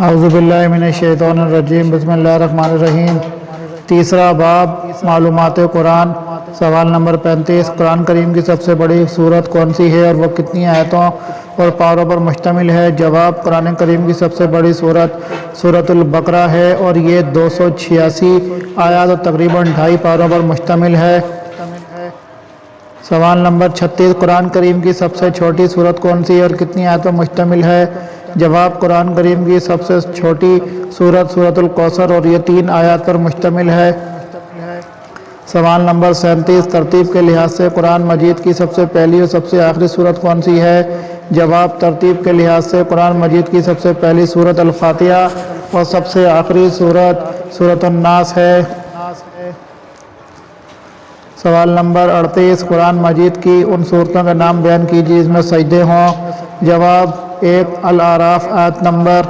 اعوذ باللہ من الشیطان الرجیم بسم اللہ الرحمن الرحیم۔ تیسرا باب معلومات قرآن۔ سوال نمبر 35، قرآن کریم کی سب سے بڑی سورت کون سی ہے اور وہ کتنی آیتوں اور پاروں پر مشتمل ہے؟ جواب، قرآن کریم کی سب سے بڑی سورت سورۃ البقرہ ہے اور یہ 286 آیات اور تقریباً 2.5 پاروں پر مشتمل ہے۔ سوال نمبر 36، قرآن کریم کی سب سے چھوٹی سورت کون سی اور کتنی آیتوں پر مشتمل ہے؟ جواب، قرآن کریم کی سب سے چھوٹی سورت سورۃ الکوثر اور یہ 3 آیات پر مشتمل ہے۔ سوال نمبر 37، ترتیب کے لحاظ سے قرآن مجید کی سب سے پہلی اور سب سے آخری سورت کون سی ہے؟ جواب، ترتیب کے لحاظ سے قرآن مجید کی سب سے پہلی سورت الفاتحہ اور سب سے آخری سورت سورۃ الناس ہے۔ سوال نمبر 38، قرآن مجید کی ان صورتوں کے نام بیان کیجیے جس میں سجدے ہوں۔ جواب، 1 الاعراف آیت نمبر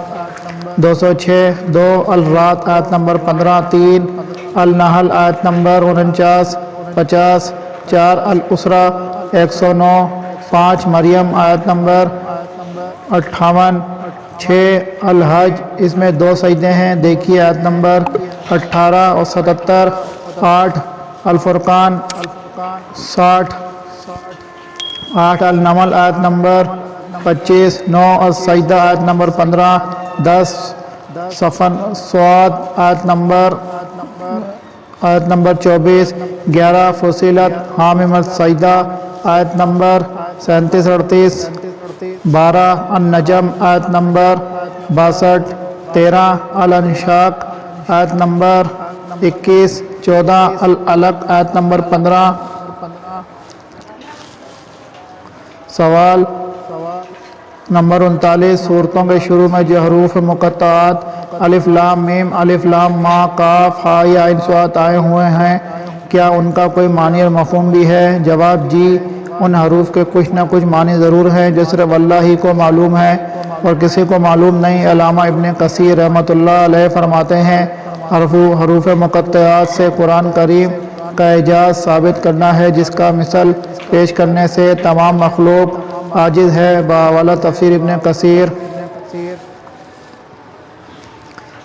206، 2 الرعد آیت نمبر 15، 3 النحل آیت نمبر 49 50، 4 الاسراء 109، 5 مریم آیت نمبر 58، 6 الحج، اس میں 2 سجدے ہیں، دیکھیے آیت نمبر 18 اور 77، 8 الفرقان 60، 8 النمل آیت نمبر 25، 9 السجدہ آیت نمبر 15، 10 صفن سواد آیت نمبر 24، 11 فصیلت حامیم السجدہ آیت نمبر 37 38، 12 النجم آیت نمبر 62، 13 الانشاق آیت نمبر 21، 14 العلق آیت نمبر 15۔ سوال نمبر 39، سورتوں کے شروع میں جو حروف مقطعات الف لام میم، الف لام ما، کاف ہا یا عین صاد آئے ہوئے ہیں، کیا ان کا کوئی معنی اور مفہوم بھی ہے؟ جواب، جی، ان حروف کے کچھ نہ کچھ معنی ضرور ہیں جو صرف اللہ ہی کو معلوم ہے اور کسی کو معلوم نہیں۔ علامہ ابن کثیر رحمۃ اللہ علیہ فرماتے ہیں، حروف مقطعات سے قرآن کریم کا اعجاز ثابت کرنا ہے جس کا مثل پیش کرنے سے تمام مخلوق عاجز ہے۔ بحوالہ تفسیر ابن کثیر۔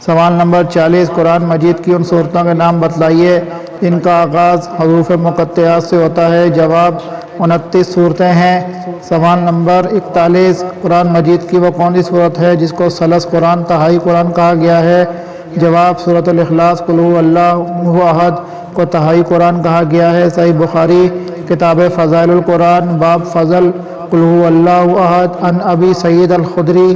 سوال نمبر 40، قرآن مجید کی ان صورتوں کے نام بتلائیے جن کا آغاز حروف مقطعات سے ہوتا ہے۔ جواب، 29 صورتیں ہیں۔ سوال نمبر 41، قرآن مجید کی وہ کون سی صورت ہے جس کو ثلث قرآن، تہائی قرآن کہا گیا ہے؟ جواب، سورۃ الاخلاص قل هو اللہ احد کو تہائی قرآن کہا گیا ہے۔ صحیح بخاری کتاب فضائل القرآن، باب فضل قل هو اللہ احد، عن ابی سعید الخدری۔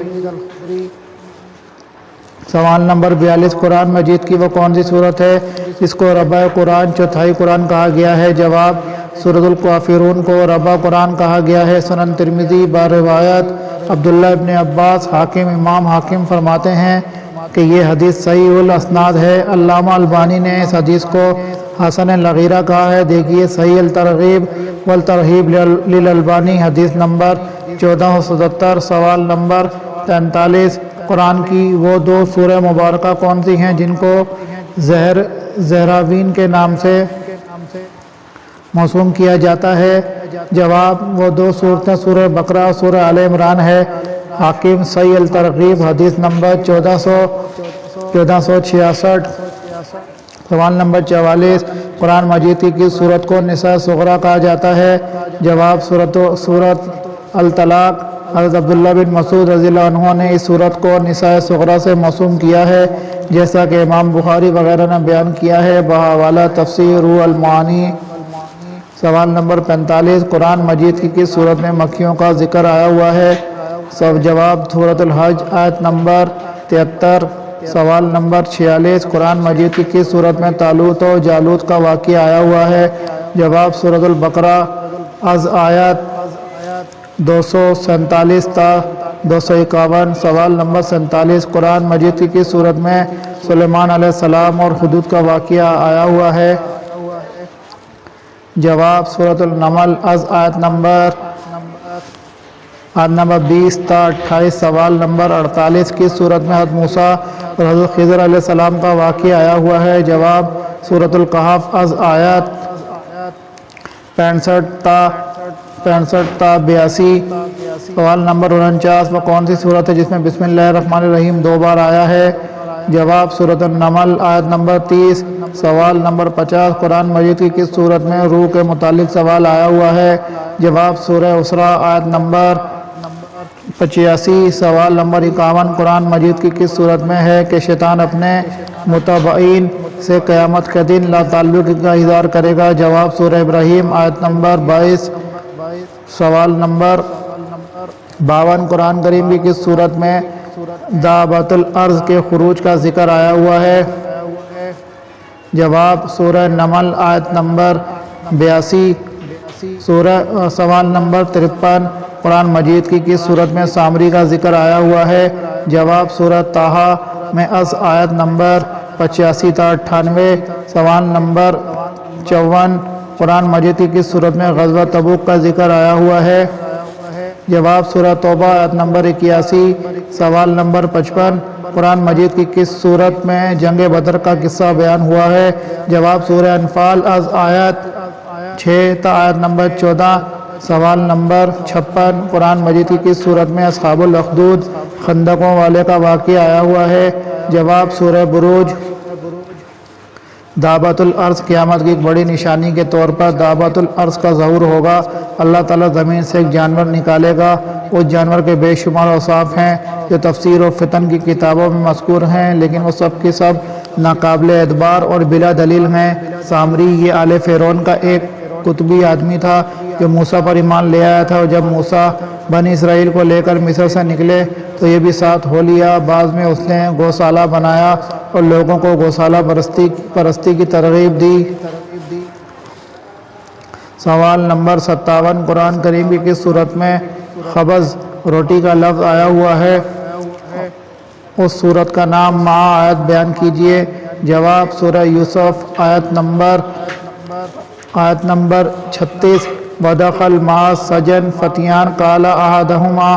سوال نمبر 42، قرآن مجید کی وہ کون سی صورت ہے جس کو ربع قرآن، چوتھائی قرآن کہا گیا ہے؟ جواب، سورۃ الکافرون کو ربع قرآن کہا گیا ہے۔ سنن ترمذی بروایت عبداللہ ابن عباس، حاکم امام حاکم فرماتے ہیں کہ یہ حدیث صحیح الاسناد ہے۔ علامہ البانی نے اس حدیث کو حسن لغیرہ کہا ہے، دیکھیے صحیح الترغیب والترہیب للالبانی حدیث نمبر 1477۔ سوال نمبر 43، قرآن کی وہ 2 سورہ مبارکہ کون سی ہیں جن کو زہراوین کے نام سے موسوم کیا جاتا ہے؟ جواب، وہ 2 صورتیں سورہ بقرہ اور سورہ آل عمران ہے۔ حاکم صحیح الترغیب حدیث نمبر 1466۔ سوال نمبر 44، قرآن مجید کی کس سورت کو نساء صغریٰ کہا جاتا ہے؟ جواب، سورۃ الطلاق۔ حضرت عبداللہ بن مسعود رضی اللہ عنہ نے اس سورت کو نساء صغریٰ سے موسوم کیا ہے جیسا کہ امام بخاری وغیرہ نے بیان کیا ہے، بحوالہ تفسیر روح المعانی۔ سوال نمبر 45، قرآن مجید کی کس سورت میں مکیوں کا ذکر آیا ہوا ہے؟ جواب، سورۃ الحج آیت نمبر 73۔ سوال نمبر 46، قرآن مجید کی کس سورت میں طالوت و جالوت کا واقعہ آیا ہوا ہے؟ جواب، سورۃ البقرہ از آیت 247 تا 251۔ سوال نمبر 47، قرآن مجید کی کس سورت میں سلیمان علیہ السلام اور حدود کا واقعہ آیا ہوا ہے؟ جواب، سورۃ النمل از آیت نمبر 20 تا 28۔ سوال نمبر 48، کس صورت میں حضرت موسیٰ اور حضرت خضر علیہ السلام کا واقعہ آیا ہوا ہے؟ جواب، سورۃ الکہف از آیت 65 تا 65 تا 82۔ سوال نمبر 49، وہ کون سی صورت ہے جس میں بسم اللہ الرحمن الرحیم 2 بار آیا ہے؟ جواب سورۃ النمل آیت نمبر 30۔ سوال نمبر 50، قرآن مجید کی کس صورت میں روح کے متعلق سوال آیا ہوا ہے؟ جواب سورہ اسراء آیت نمبر 85۔ سوال نمبر 51، قرآن مجید کی کس صورت میں ہے کہ شیطان اپنے متبعین سے قیامت کے دن لا تعلقی کا اظہار کرے گا؟ جواب سورہ ابراہیم آیت نمبر 22۔ سوال نمبر 52، قرآن کریم کی کس صورت میں دابۃ الارض کے خروج کا ذکر آیا ہوا ہے؟ جواب سورہ نمل آیت نمبر 82۔ سوال نمبر 53، قرآن مجید کی کس صورت میں سامری کا ذکر آیا ہوا ہے؟ جواب سورہ طٰہٰ میں از آیت نمبر 85 تا 98۔ سوال نمبر 54، قرآن مجید کی کس صورت میں غزوہ تبوک کا ذکر آیا ہوا ہے؟ جواب سورہ توبہ آیت نمبر 81۔ سوال نمبر 55، قرآن مجید کی کس صورت میں جنگ بدر کا قصہ بیان ہوا ہے؟ جواب سورہ انفال از آیت 6 تا آیت نمبر 14۔ سوال نمبر 56، قرآن مجید کی کس صورت میں اصحاب الاخدود خندقوں والے کا واقعہ آیا ہوا ہے؟ جواب سورہ بروج۔ دابۃ الارض قیامت کی ایک بڑی نشانی کے طور پر دابۃ الارض کا ظہور ہوگا۔ اللہ تعالیٰ زمین سے ایک جانور نکالے گا۔ اس جانور کے بے شمار اوصاف ہیں جو تفسیر و فتن کی کتابوں میں مذکور ہیں، لیکن وہ سب کے سب ناقابل اعتبار اور بلا دلیل ہیں۔ سامری یہ آل فرعون کا ایک قطبی آدمی تھا جو موسیٰ پر ایمان لے آیا تھا، اور جب موسیٰ بنی اسرائیل کو لے کر مصر سے نکلے تو یہ بھی ساتھ ہو لیا۔ بعد میں اس نے گوشالہ بنایا اور لوگوں کو گوشالہ پرستی کی ترغیب دی۔ سوال نمبر 57، قرآن کریم کی کس صورت میں خبز روٹی کا لفظ آیا ہوا ہے؟ اس صورت کا نام مع آیت بیان کیجئے۔ جواب سورہ یوسف آیت نمبر 36۔ ودخل مع السجن فتیان قال احدہما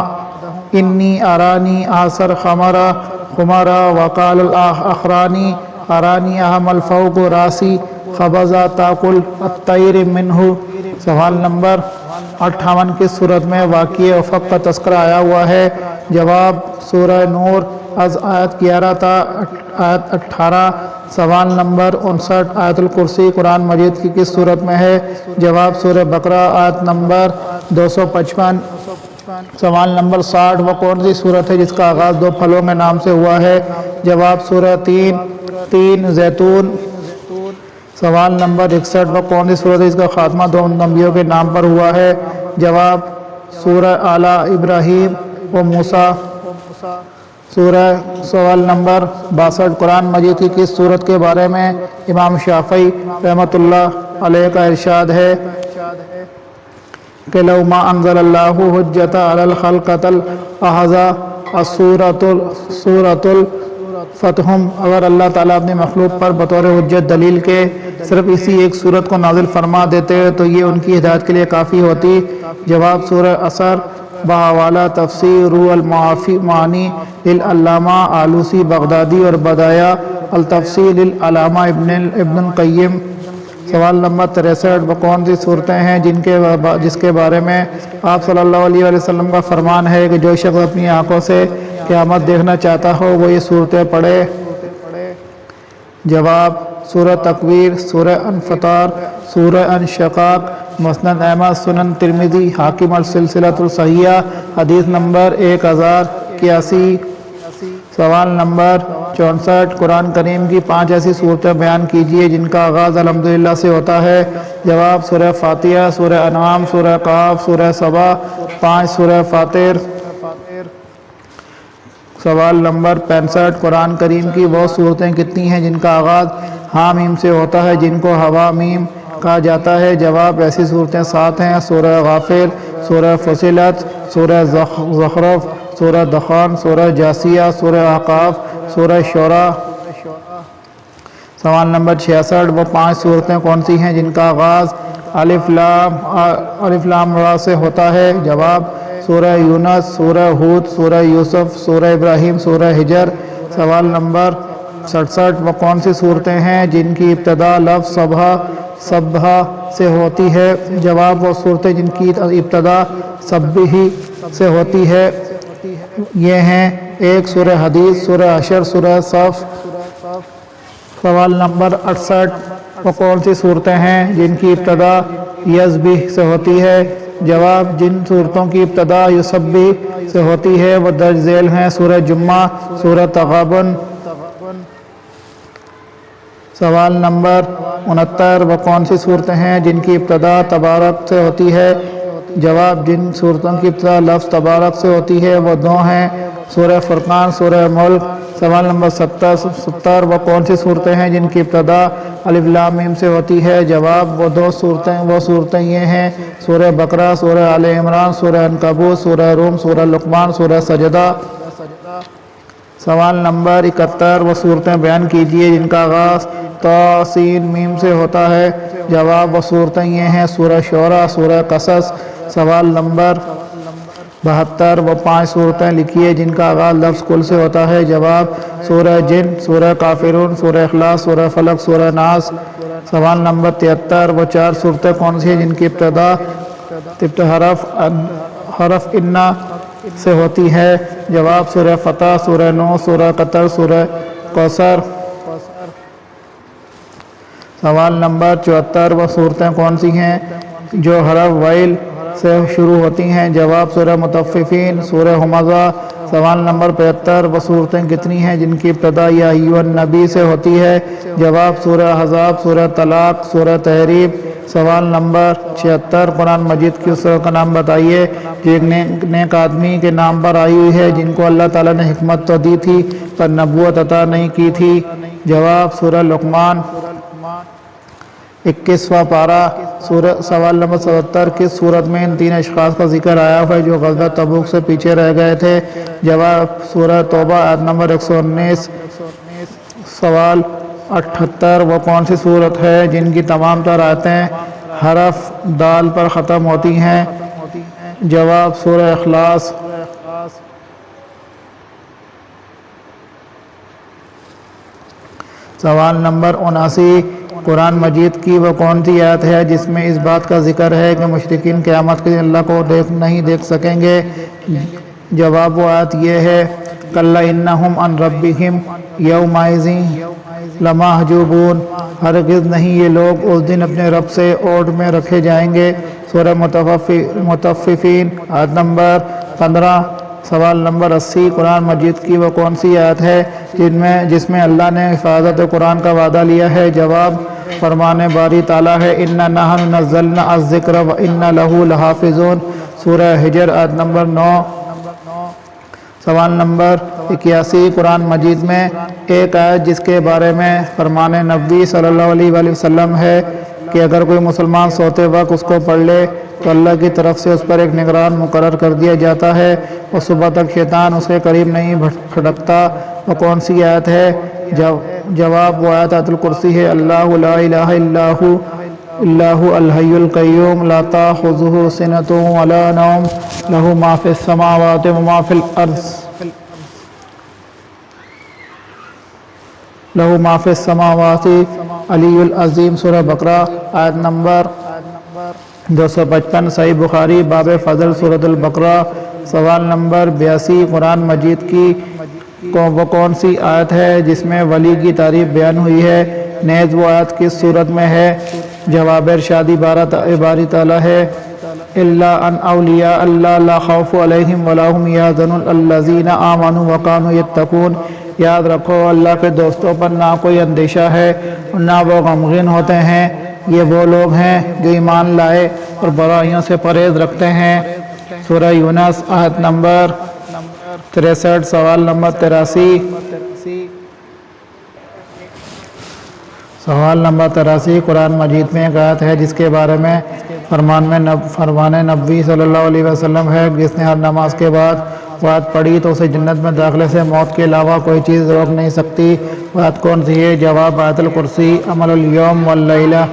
انی ارانی آثر خمرا وقال الاخرانی ارانی احمل فوق راسی خبزا تاکل الطیر منہ۔ سوال نمبر 58، کس صورت میں واقعہ افق کا تذکرہ آیا ہوا ہے؟ جواب سورہ نور از آیت 11 تا آیت 18۔ سوال نمبر 59، آیت الکرسی قرآن مجید کی کس صورت میں ہے؟ جواب سورہ بقرہ آیت نمبر 255۔ سوال نمبر 60، وہ کون سی صورت ہے جس کا آغاز 2 پھلوں کے نام سے ہوا ہے؟ جواب سورہ تین زیتون۔ سوال نمبر 61، وہ کون سی صورت ہے جس کا خاتمہ 2 نبیوں کے نام پر ہوا ہے؟ جواب سورہ اعلیٰ ابراہیم و موسیٰ۔ سوال نمبر 62، قرآن مجید کی کس صورت کے بارے میں امام شافعی رحمۃ اللہ علیہ کا ارشاد ہے کہ لو ما انزل اللہ حجۃ علی الخلق الاحزا سورۃ الفتح، اگر اللہ تعالیٰ اپنی مخلوق پر بطور حجت دلیل کے صرف اسی ایک صورت کو نازل فرما دیتے تو یہ ان کی ہدایت کے لیے کافی ہوتی۔ جواب سورہ اثر بحوالہ تفسیر روح المعانی للعلامہ آلوسی بغدادی اور بدایع التفسیر للعلامہ ابن القیم۔ سوال نمبر 63، وہ کون سی صورتیں ہیں جس کے بارے میں آپ صلی اللہ علیہ وسلم کا فرمان ہے کہ جو شخص اپنی آنکھوں سے قیامت دیکھنا چاہتا ہو وہ یہ صورتیں پڑھے؟ جواب سورہ تکویر، سورہ انفطار، سورہ انشقاق، مسند احمد، سنن ترمذی، حاکم السلسلۃ الصحیحہ، حدیث نمبر 1081۔ سوال نمبر 64، قرآن کریم کی 5 ایسی صورتیں بیان کیجئے جن کا آغاز الحمدللہ سے ہوتا ہے۔ جواب سورہ فاتحہ، سورہ انعام، سورہ قاف، سورہ سبا، 5 سورہ فاطر۔ سوال نمبر 65، قرآن کریم کی وہ صورتیں کتنی ہیں جن کا آغاز ہاں میم سے ہوتا ہے جن کو ہوا میم کہا جاتا ہے؟ جواب ایسی صورتیں 7 ہیں: سورہ غافر، سورہ فصلت، سورہ زخرف، سورہ دخان، سورہ جاسیہ، سورہ احقاف، سورہ شعراء۔ سوال نمبر 66، وہ 5 صورتیں کون سی ہیں جن کا آغاز الف لام را سے ہوتا ہے؟ جواب سورہ یونس، سورہ ہود، سورہ یوسف، سورہ ابراہیم، سورہ ہجر۔ سوال نمبر 67، وہ کون سی صورتیں ہیں جن کی ابتدا لفظ صبح سبحہ سے ہوتی ہے؟ جواب وہ صورتیں جن کی ابتدا سبح سے ہوتی ہے یہ ہیں: 1 سورہ حدید، سورہ حشر، سورہ صف۔ سوال نمبر 68: وہ کون سی صورتیں ہیں جن کی ابتدا یسبح سے ہوتی ہے؟ جواب: جن صورتوں کی ابتدا یسبح سے ہوتی ہے وہ درج ذیل ہیں: سورہ جمعہ، سورہ تغابن۔ سوال نمبر 69: وہ کون سی صورتیں ہیں جن کی ابتدا تبارک سے ہوتی ہے؟ جواب: جن صورتوں کی ابتدا لفظ تبارک سے ہوتی ہے وہ 2 ہیں: سورہ فرقان، سورہ ملک۔ سوال نمبر 70: وہ کون سی صورتیں ہیں جن کی ابتدا الف لام میم سے ہوتی ہے؟ جواب: وہ صورتیں یہ ہیں: سورہ بقرہ، سورہ آل عمران، سورہ عنکبوت، سورہ روم، سورہ لقمان، سورہ سجدہ۔ سوال نمبر 71: وہ صورتیں بیان کیجیے جن کا آغاز طا سین میم سے ہوتا ہے؟ جواب: وہ صورتیں یہ ہیں: سورہ شعراء، سورہ قصص۔ سوال نمبر 72: وہ 5 صورتیں لکھیے جن کا آغاز لفظ کل سے ہوتا ہے؟ جواب: سورہ جن، سورہ کافرون، سورہ اخلاص، سورہ فلق، سورہ ناس۔ سوال نمبر 73: وہ 4 صورتیں کون سی ہیں جن کی ابتدا حرف انا سے ہوتی ہے؟ جواب: سورہ فتح، سورہ نو، سورہ قطر، سورہ کوثر۔ سوال نمبر 74: وہ صورتیں کون سی ہیں جو حرف ویل سے شروع ہوتی ہیں؟ جواب: سورہ مطففین، سورہ ہمزہ۔ سوال نمبر 75: وہ صورتیں کتنی ہیں جن کی ابتدا یا ایھا النبی سے ہوتی ہے؟ جواب: سورہ احزاب، سورہ طلاق، سورہ تحریم۔ سوال نمبر 76: قرآن مجید کی اس سورہ کا نام بتائیے جو ایک نیک آدمی کے نام پر آئی ہوئی ہے جن کو اللہ تعالیٰ نے حکمت تو دی تھی پر نبوت عطا نہیں کی تھی؟ جواب: سورہ لقمان۔ 21واں پارہ۔ سوال نمبر 77: کس صورت میں ان 3 اشخاص کا ذکر آیا ہے جو غزوہ تبوک سے پیچھے رہ گئے تھے؟ جواب: سورہ توبہ، آیت نمبر 119۔ سوال 78: وہ کون سی صورت ہے جن کی تمام تر آیتیں حرف دال پر ختم ہوتی ہیں؟ جواب: سورہ اخلاص۔ سوال نمبر 79: قرآن مجید کی وہ کون سی آیت ہے جس میں اس بات کا ذکر ہے کہ مشرکین قیامت کے دن اللہ کو نہیں دیکھ سکیں گے؟ جواب: وہ آیت یہ ہے: کَلَّا إِنَّهُمْ عَنْ رَبِّهِمْ يَوْمَئِذٍ لَمَحْجُوبُونَ۔ ہرگز نہیں یہ لوگ اس دن اپنے رب سے اوٹ میں رکھے جائیں گے۔ سورہ مطففین، آیت نمبر 15۔ سوال نمبر 80: قرآن مجید کی وہ کون سی آیت ہے جس میں اللہ نے حفاظت قرآن کا وعدہ لیا ہے؟ جواب: فرمان باری تعالیٰ ہے: اِنَّا نَحْنُ نَزَّلْنَا الذِّکْرَ وَإِنَّا لَهُ لَحَافِظُونَ۔ سورہ حجر، آیت نمبر 9۔ سوال نمبر 81: قرآن مجید میں ایک آیت جس کے بارے میں فرمان نبوی صلی اللہ علیہ وآلہ وسلم ہے کہ اگر کوئی مسلمان سوتے وقت اس کو پڑھ لے تو اللہ کی طرف سے اس پر ایک نگران مقرر کر دیا جاتا ہے اور صبح تک شیطان اس کے قریب نہیں پھٹکتا، وہ کون سی آیت ہے؟ جواب: وہ آیت الکرسی ہے: اللہ لا الہ الا هو الحی القیوم لا تأخذہ سنۃ ولا نوم لہ ما فی السماوات وما فی الارض لہ ما فی السماوات علی العظیم۔ سورہ بقرہ، آیت نمبر 255۔ صحیح بخاری، باب فضل سورۃ البقرہ۔ سوال نمبر 82: قرآن مجید کی وہ کون سی آیت ہے جس میں ولی کی تعریف بیان ہوئی ہے؟ نیز وہ آیت کس صورت میں ہے؟ جواب: ارشادی باری تعالیٰ ہے: الا ان اولیاء اللہ لا خوف علیہم ولا هم یحزنون الذین آمنوا وکانوا یتقون۔ یاد رکھو اللہ کے دوستوں پر نہ کوئی اندیشہ ہے اور نہ وہ غمگین ہوتے ہیں، یہ وہ لوگ ہیں جو ایمان لائے اور برائیوں سے پرہیز رکھتے ہیں۔ سورہ یونس، آیت نمبر 63۔ سوال نمبر 83۔ سوال نمبر 83: قرآن مجید میں ایک آیت ہے جس کے بارے میں فرمان نبوی صلی اللہ علیہ وسلم ہے: جس نے ہر نماز کے بعد وہ آیت پڑھی تو اسے جنت میں داخلے سے موت کے علاوہ کوئی چیز روک نہیں سکتی۔ وہ آیت کون سی ہے؟ جواب: آیت الکرسی۔ عمل الیوم واللیلہ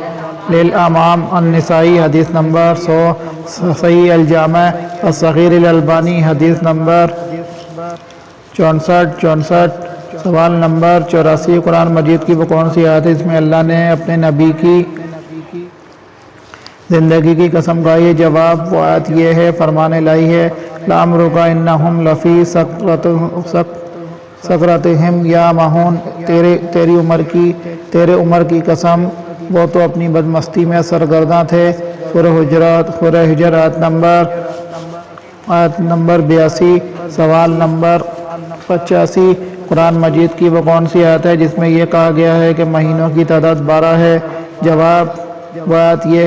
للامام النسائی، حدیث نمبر 100۔ صحیح الجامع الصغیر الالبانی، حدیث نمبر 64۔ سوال نمبر 84: قرآن مجید کی وہ کون سی آیت ہے جس میں اللہ نے اپنے نبی کی زندگی کی قسم کھائیے۔ جواب وہ آیت یہ ہے، فرمانے لائی ہے لَعَمْرُكَ إِنَّهُمْ لَفِي سَكْرَتِهِمْ يَعْمَهُونَ، تیرے عمر کی قسم، وہ تو اپنی بدمستی میں سرگرداں تھے۔ سورہ حجر آیت نمبر 82۔ سوال نمبر 85، قرآن مجید کی وہ کون سی آیت ہے جس میں یہ کہا گیا ہے کہ مہینوں کی تعداد 12 ہے؟ جواب وہ آیت یہ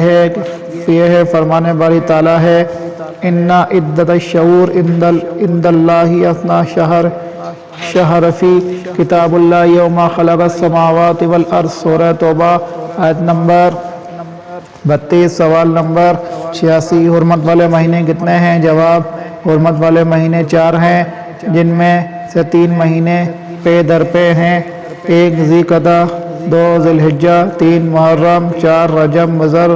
ہے، فرمانے باری تعالیٰ ہے إِنَّ عِدَّةَ الشُّهُورِ عِندَ اللَّهِ اثْنَا شَهْرًا فِي کتاب اللہ یوم خلق السماوات والارض۔ سورہ توبہ آیت نمبر 32۔ سوال نمبر 86، حرمت والے مہینے کتنے ہیں؟ جواب حرمت والے مہینے 4 ہیں، جن میں سے 3 مہینے پے در پے ہیں۔ 1 ذی قعدہ، 2 ذی الحجہ، 3 محرم، 4 رجب مضر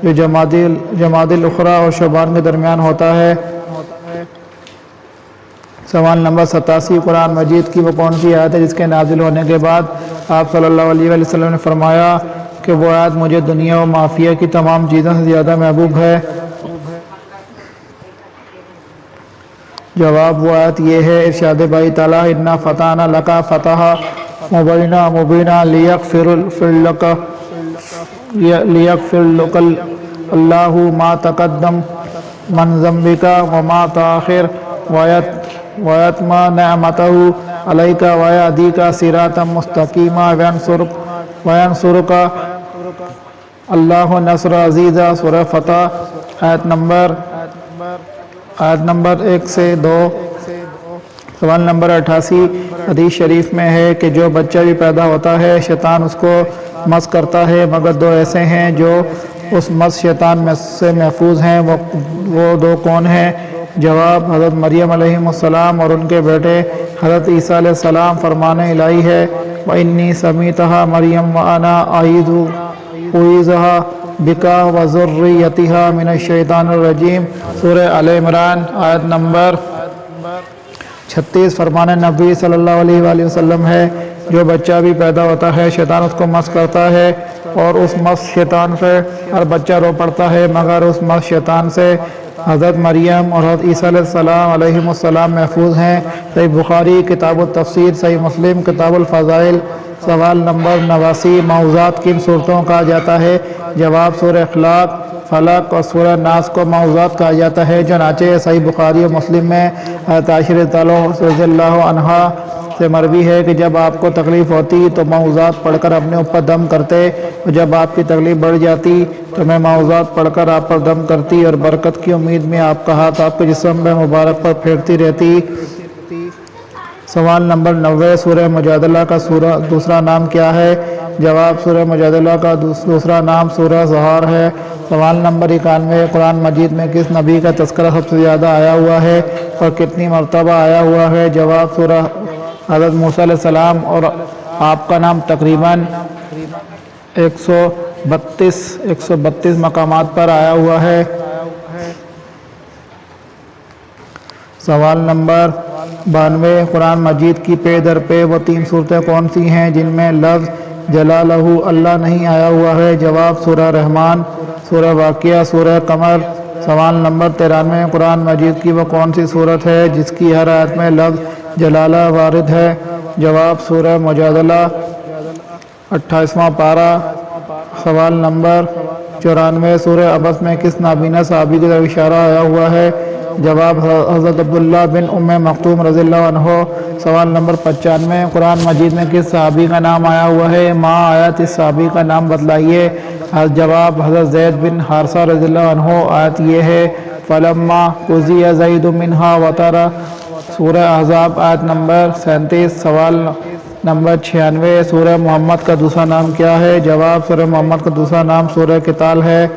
جو جمادی الاخری اور شعبان کے درمیان ہوتا ہے۔ سوال نمبر 87، قرآن مجید کی وہ کون سی آیت ہے جس کے نازل ہونے کے بعد آپ صلی اللہ علیہ وسلم نے فرمایا کہ وہ آیت مجھے دنیا و مافیہ کی تمام چیزوں سے زیادہ محبوب ہے؟ جواب وہ آیت یہ ہے، ارشاد باری تعالیٰ اِنَّا فَتَحْنَا لَكَ فَتْحًا مُبِینًا لِيَغْفِرَ لَكَ اللَّهُ مَا تَقَدَّمَ مِن ذَنبِكَ وَمَا تَأَخَّرَ وَيَتِمَّ نِعْمَتَهُ عَلَيْكَ وَيَهْدِيكَ صِرَاطًا مُسْتَقِیمًا وَيَنصُرَكَ اللَّهُ نَصْرًا عَزِیزًا۔ سورہ فتح آیت نمبر 1 سے 2۔ سوال نمبر 88، حدیث شریف میں ہے کہ جو بچہ بھی پیدا ہوتا ہے شیطان اس کو مس کرتا ہے، مگر 2 ایسے ہیں جو اس مس شیطان سے محفوظ ہیں، وہ 2 کون ہیں؟ جواب حضرت مریم علیہ السلام اور ان کے بیٹے حضرت عیسیٰ علیہ السلام۔ فرمانے الہی ہے وَإِنِّي سَمِّيتُهَا مَرْيَمَ وَأَنَا أُعِيذُهَا بِكَ وَذُرِّيَّتَهَا مِنَ الشَّيْطَانِ الرَّجِیمِ۔ سورہ آل عمران آیت نمبر 36۔ فرمانے نبی صلی اللہ علیہ وآلہ وسلم ہے، جو بچہ بھی پیدا ہوتا ہے شیطان اس کو مس کرتا ہے، اور اس مس شیطان سے ہر بچہ رو پڑتا ہے، مگر اس مس شیطان سے حضرت مریم اور حضرت عیسیٰ علیہ السلام محفوظ ہیں۔ صحیح بخاری کتاب التفسیر، صحیح مسلم کتاب الفضائل۔ سوال نمبر 89، معوذات کن صورتوں کہا جاتا ہے؟ جواب سورہ اخلاق، فلق اور سورہ ناس کو معوذات کہا جاتا ہے، چنانچہ صحیح بخاری اور مسلم میں حضرت عائشہ رضی اللہ عنہا سے مروی ہے کہ جب آپ کو تکلیف ہوتی تو معوذات پڑھ کر اپنے اوپر دم کرتے، اور جب آپ کی تکلیف بڑھ جاتی تو میں معوذات پڑھ کر آپ پر دم کرتی، اور برکت کی امید میں آپ کا ہاتھ آپ کے جسم میں مبارک پر پھیرتی رہتی۔ سوال نمبر 90، سورہ مجادلہ کا دوسرا نام کیا ہے؟ جواب سورہ مجادلہ کا دوسرا نام سورہ زہار ہے۔ سوال نمبر 91، قرآن مجید میں کس نبی کا تذکرہ سب سے زیادہ آیا ہوا ہے اور کتنی مرتبہ آیا ہوا ہے؟ جواب سورہ حضرت موسیٰ علیہ السلام، اور آپ کا نام تقریباً 132 مقامات پر آیا ہوا ہے۔ سوال نمبر 92، قرآن مجید کی پے در پے وہ 3 صورتیں کون سی ہیں جن میں لفظ جلالہ اللہ نہیں آیا ہوا ہے؟ جواب سورہ رحمان، سورہ واقعہ، سورہ قمر۔ سوال نمبر 93، قرآن مجید کی وہ کون سی صورت ہے جس کی ہر آیت میں لفظ جلالہ وارد ہے؟ جواب سورہ مجادلہ 28واں پارہ۔ سوال نمبر 94، سورہ عبس میں کس نابینا صحابی کی طرف اشارہ آیا ہوا ہے؟ جواب حضرت عبداللہ بن ام مکتوم رضی اللہ عنہ۔ سوال نمبر 95، قرآن مجید میں کس صحابی کا نام آیا ہوا ہے؟ ماں آیت اس صحابی کا نام بتلائیے۔ جواب حضرت زید بن حارثہ رضی اللہ عنہ۔ آیت یہ ہے فَلَمَّا قُضِیَ زَیْدٌ مِنْہَا وَطَرَ۔ سورہ احزاب آیت نمبر 37۔ سوال نمبر 96، سورہ محمد کا دوسرا نام کیا ہے؟ جواب سورہ محمد کا دوسرا نام سورہ قتال ہے۔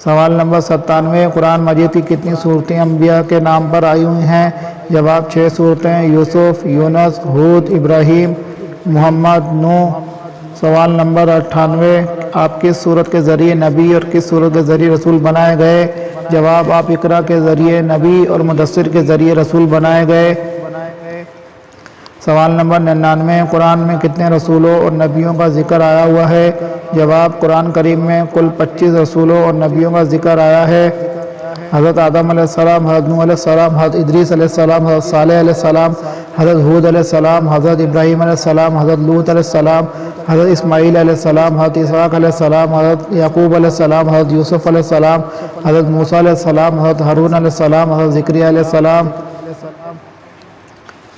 سوال نمبر 97، قرآن مجید کی کتنی صورتیں انبیاء کے نام پر آئی ہوئی ہیں؟ جواب 6 صورتیں، یوسف، یونس، ہود، ابراہیم، محمد، نوح۔ سوال نمبر 98، آپ کس صورت کے ذریعے نبی اور کس صورت کے ذریعے رسول بنائے گئے؟ جواب آپ اقرا کے ذریعے نبی اور مدثر کے ذریعے رسول بنائے گئے۔ سوال نمبر 99، قرآن میں کتنے رسولوں اور نبیوں کا ذکر آیا ہوا ہے؟ جواب، قرآن کریم میں کل 25 رسولوں اور نبیوں کا ذکر آیا ہے۔ حضرت آدم علیہ السلام، حضرت نوح علیہ السلام، حضرت ادریس علیہ السلام، حضرت صالح علیہ السلام، حضرت ہود علیہ السلام، حضرت ابراہیم علیہ السلام، حضرت لوط علیہ السلام، حضرت اسماعیل علیہ السلام، حضرت اسحاق علیہ السلام، حضرت یعقوب علیہ السلام، حضرت یوسف علیہ السلام، حضرت موسیٰ علیہ السلام، حضرت ہارون علیہ السلام، حضرت زکریا علیہ السلام،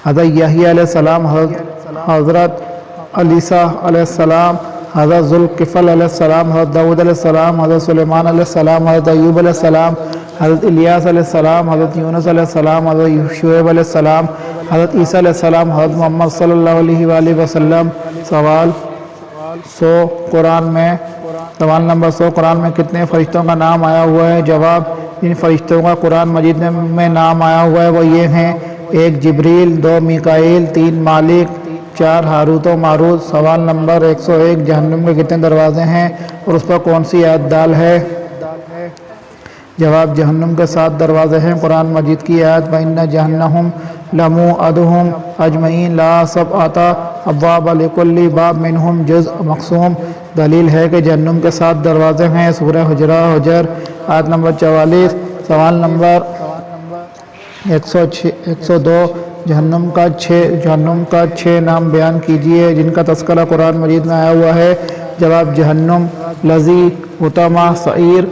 حضرت یحییٰ علیہ السلام، حضرت عیسیٰ علیہ السلام، حضرت ذوالکفل علیہ السلام، حضرت داؤد علیہ السلام، حضرت سلیمان علیہ السلام، حضرت ایوب علیہ السلام، حضرت الیاس علیہ السلام، حضرت یونس علیہ السلام، حضرت شعیب علیہ السلام، حضرت عیسیٰ علیہ السلام، حضرت محمد صلی اللہ علیہ وآلہ وسلم۔ سوال نمبر 100، قرآن میں کتنے فرشتوں کا نام آیا ہوا ہے؟ جواب، ان فرشتوں کا قرآن مجید میں نام آیا ہوا ہے وہ یہ ہیں: 1 جبریل، 2 میکائیل، 3 مالک، 4 ہاروت و ماروت۔ سوال نمبر 101، جہنم کے کتنے دروازے ہیں اور اس پر کون سی آیت دال ہے؟ جواب، جہنم کے 7 دروازے ہیں۔ قرآن مجید کی آیت وَإِنَّ جَهَنَّمَ لَمَوْعِدُهُمْ أَجْمَعِينَ لَا سَبْعَةَ أَبْوَابَ لِكُلِّ بَابٍ مِّنْهُمْ جُزْءٌ مَقْسُومٌ۔ دلیل ہے کہ جہنم کے 7 دروازے ہیں۔ سورہ حجر آیت نمبر 44۔ سوال نمبر 102، جہنم کا 6 نام بیان کیجئے جن کا تذکرہ قرآن مجید میں آیا ہوا ہے۔ جواب، جہنم، لظی، حطمہ، سعیر،